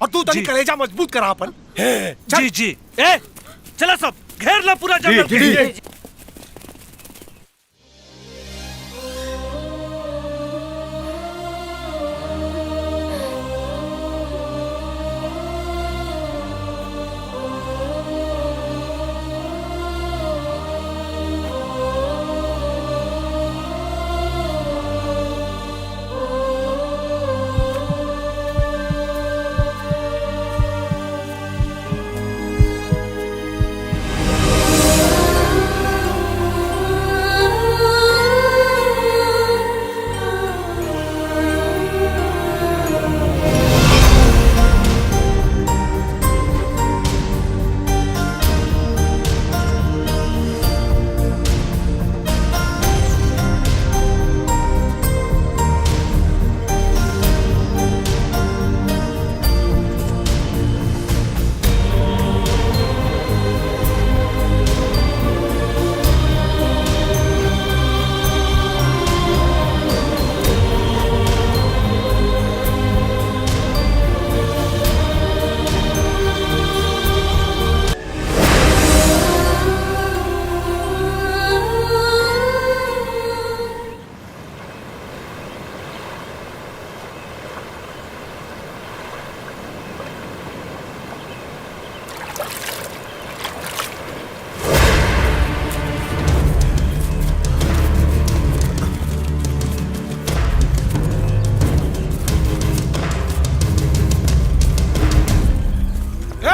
और तू तनी कलेजा मजबूत करा अपन। जी जी। ए, चला सब घेर ला पूरा जंगल।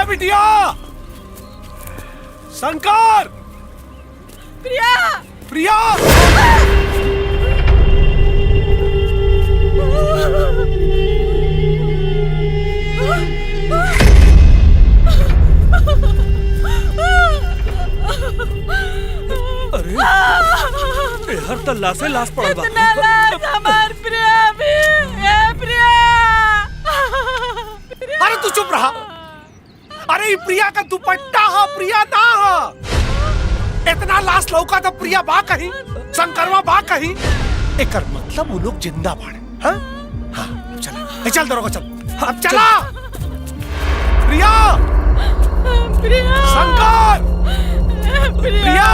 बिटिया, शंकर, प्रिया, प्रिया। अरे हर तो लाशे लाश पड़ा बा। इतना लाश हमार प्रिया भी, ए प्रिया। अरे तू चुप रहा। अरे ये प्रिया का दुपट्टा हा, प्रिया ना हा। इतना लाश लौका तो प्रिया बा कहीं, शंकरवा बा कहीं। एकर मतलब वो लोग जिंदा बाड़े। हाँ हाँ चल चल दरोगा चल। अब चला। प्रिया, प्रिया, शंकर, प्रिया,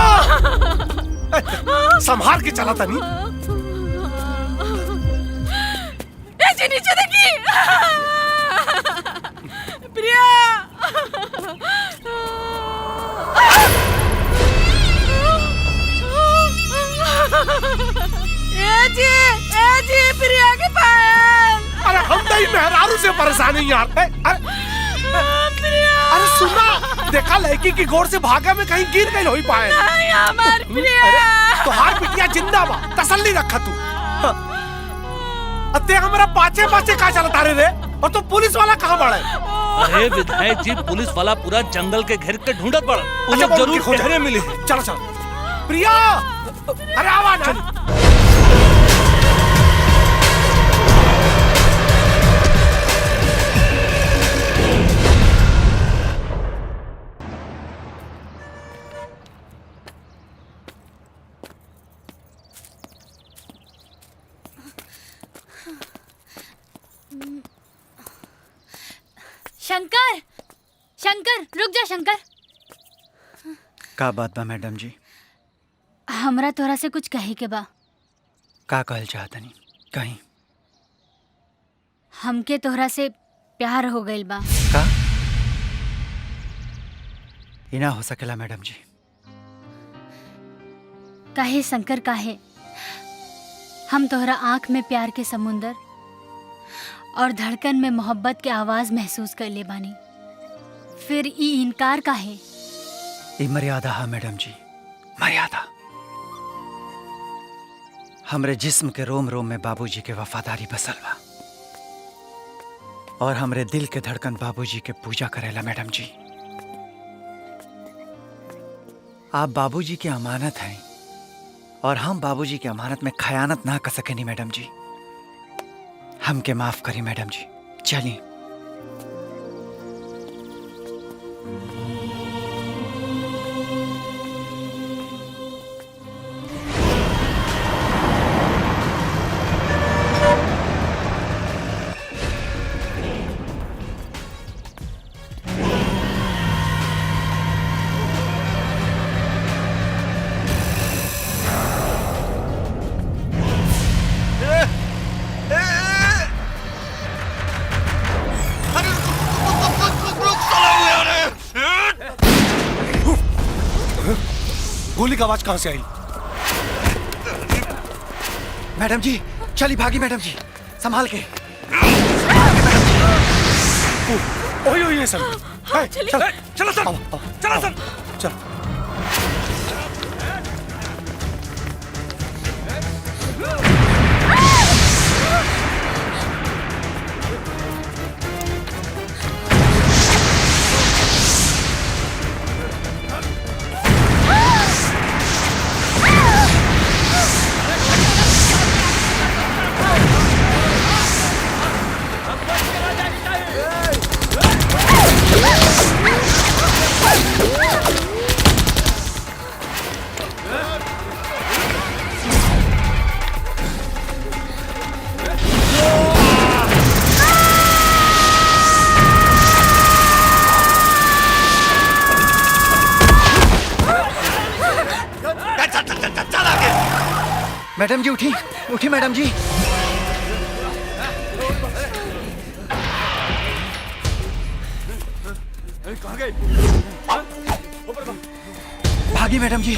संभाल के चला तनी। ऐसे नीचे देखी। प्रिया, ए जी प्रिया के पायल। अरे हम नहीं मेहरारू से परेशान है यार। अरे सुना, देखा लड़की की गोर से भागा में कहीं गिर गई होई पाए। नहीं हमार प्रिया। तोहार बिटिया जिंदा बा, तसल्ली रखा तू। अते हमारा पाचे पाचे कहाँ चलता रे? और तो पुलिस वाला कहाँ बड़ा है? अरे विधायक जी, पुलिस वाला पूरा जंगल के घेर के ढूंढत पड़ा। वो लोग जरूर गहरे मिले। चलो चलो। प्रिया, अरे आवाज आ। शंकर, शंकर, रुक जा शंकर। का बात बा मैडम जी? हमरा तोरा से कुछ कहे के बा। का कहल चाहतनी? कहीं हमके तोहरा से प्यार हो गइल बा। का? ये ना हो सकेला मैडम जी। काहे शंकर काहे? हम तोहरा आंख में प्यार के समुंदर और धड़कन में मोहब्बत के आवाज महसूस कर ले बानी। फिर ई इनकार काहे? ये मर्यादा है मैडम जी, मर्यादा। हमरे जिस्म के रोम रोम में बाबूजी के वफादारी बसल बा और हमरे दिल के धड़कन बाबूजी के पूजा करेला मैडम जी। आप बाबूजी की अमानत हैं और हम बाबूजी की अमानत में खयानत ना कर सकेनी मैडम जी। हमके माफ करी मैडम जी, चलिए। गोली की आवाज कहां से आई? मैडम जी चली भागी मैडम जी, संभाल के। ओए ओए सर, चलो सर, चलो सर, चल। मैडम जी उठी, उठी मैडम जी। कहाँ गए? भागी मैडम जी।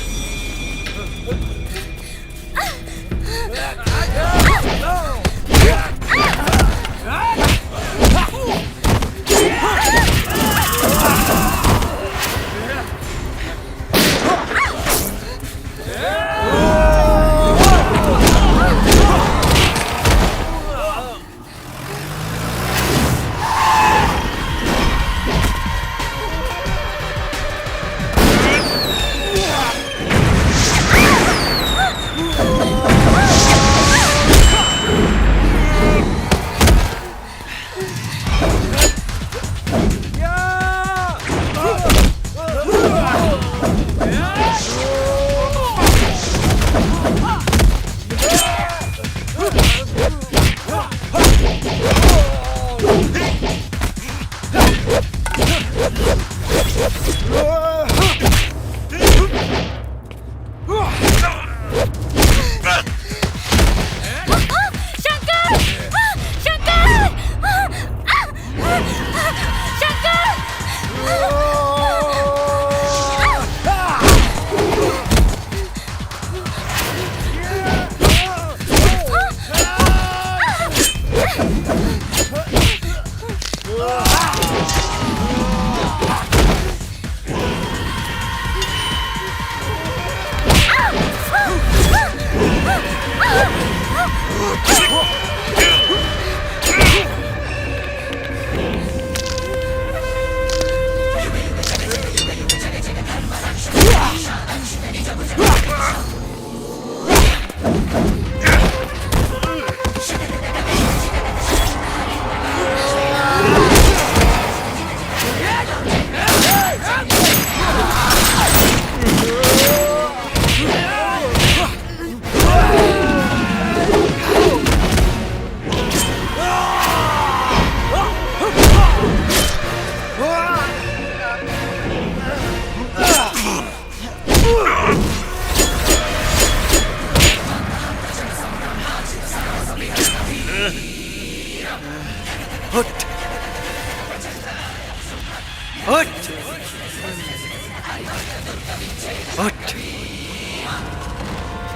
उठ।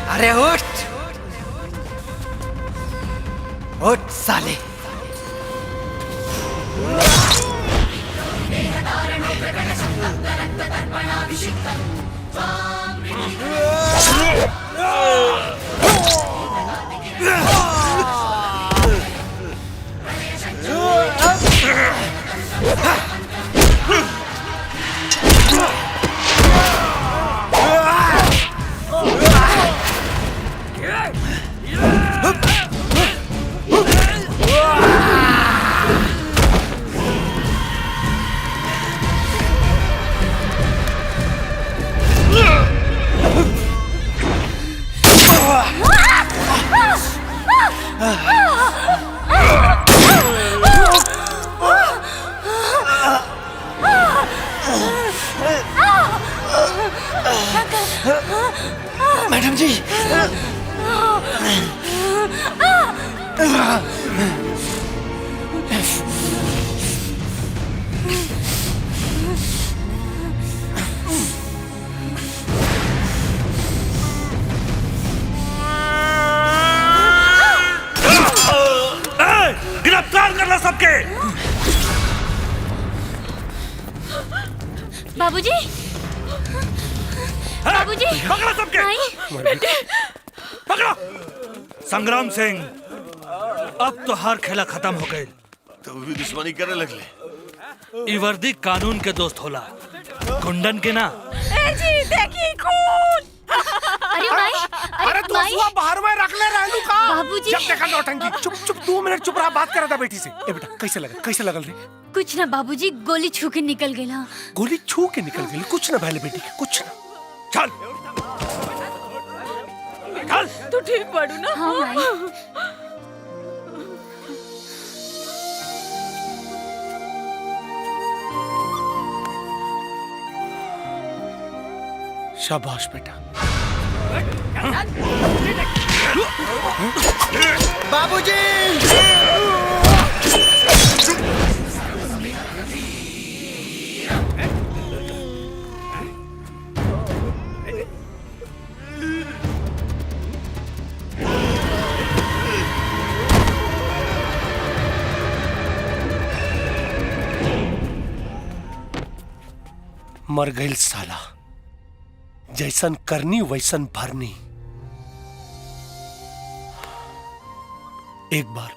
अरे उठ उठ साले। मैडम जी गिरफ्तार करना सबके। बाबूजी बाबूजी पकड़ो सबके। बेटे पकड़ो। संग्राम सिंह, अब तो हर खेला खत्म हो गए। तो भी दुश्मनी करे लगले। ई वर्दी कानून के दोस्त होला, गुंडन के ना। ए जी देखी खून। अरे भाई अरे तू सुआ बाहर में रख ले रहलू का। बाबूजी। जब देखा नौटंकी। चुप चुप 2 मिनट चुप रहा, बात करा था बेटी से। ए बेटा कैसे लगल रे? कुछ ना बाबूजी, गोली छू के निकल गई। हाँ गोली छू के निकल गई, कुछ ना पहले बेटी के, कुछ ना। चल चल। तू ठीक पड़ू ना? हाँ भाई। शाबाश बेटा। बाबूजी मर गई साला, जैसन करनी वैसन भरनी। एक बार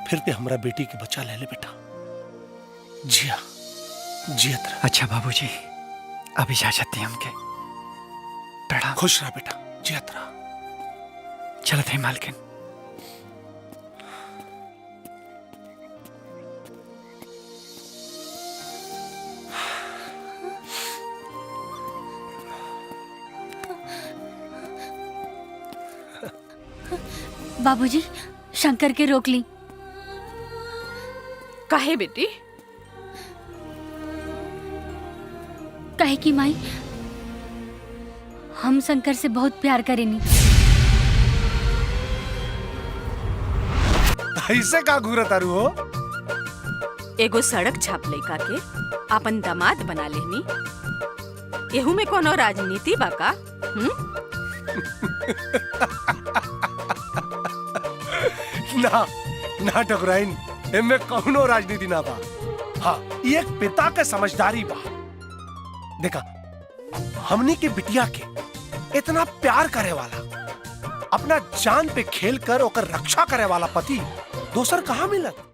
फिर ते हमरा बेटी के बचा ले बेटा। जियत रह। अच्छा बाबूजी, अब इजाजत दी हमके। प्रणाम। खुश रह बेटा, जियत रह। चलत है मालकिन। बाबूजी शंकर के रोक ली। काहे बेटी? काहे की माई हम शंकर से बहुत प्यार करेनी। ऐसे का घूरत तारू हो? एगो सड़क छाप लइका के अपन दामाद बना लेनी, एहू में कोनो राजनीति बा का? ना ना टकराइन, एमे कौनो राजनीति ना बा। हाँ, ये एक पिता के समझदारी बा। देखा, हमनी के बिटिया के इतना प्यार करे वाला, अपना जान पे खेल कर ओकर रक्षा करे वाला पति दोसर कहाँ मिलत?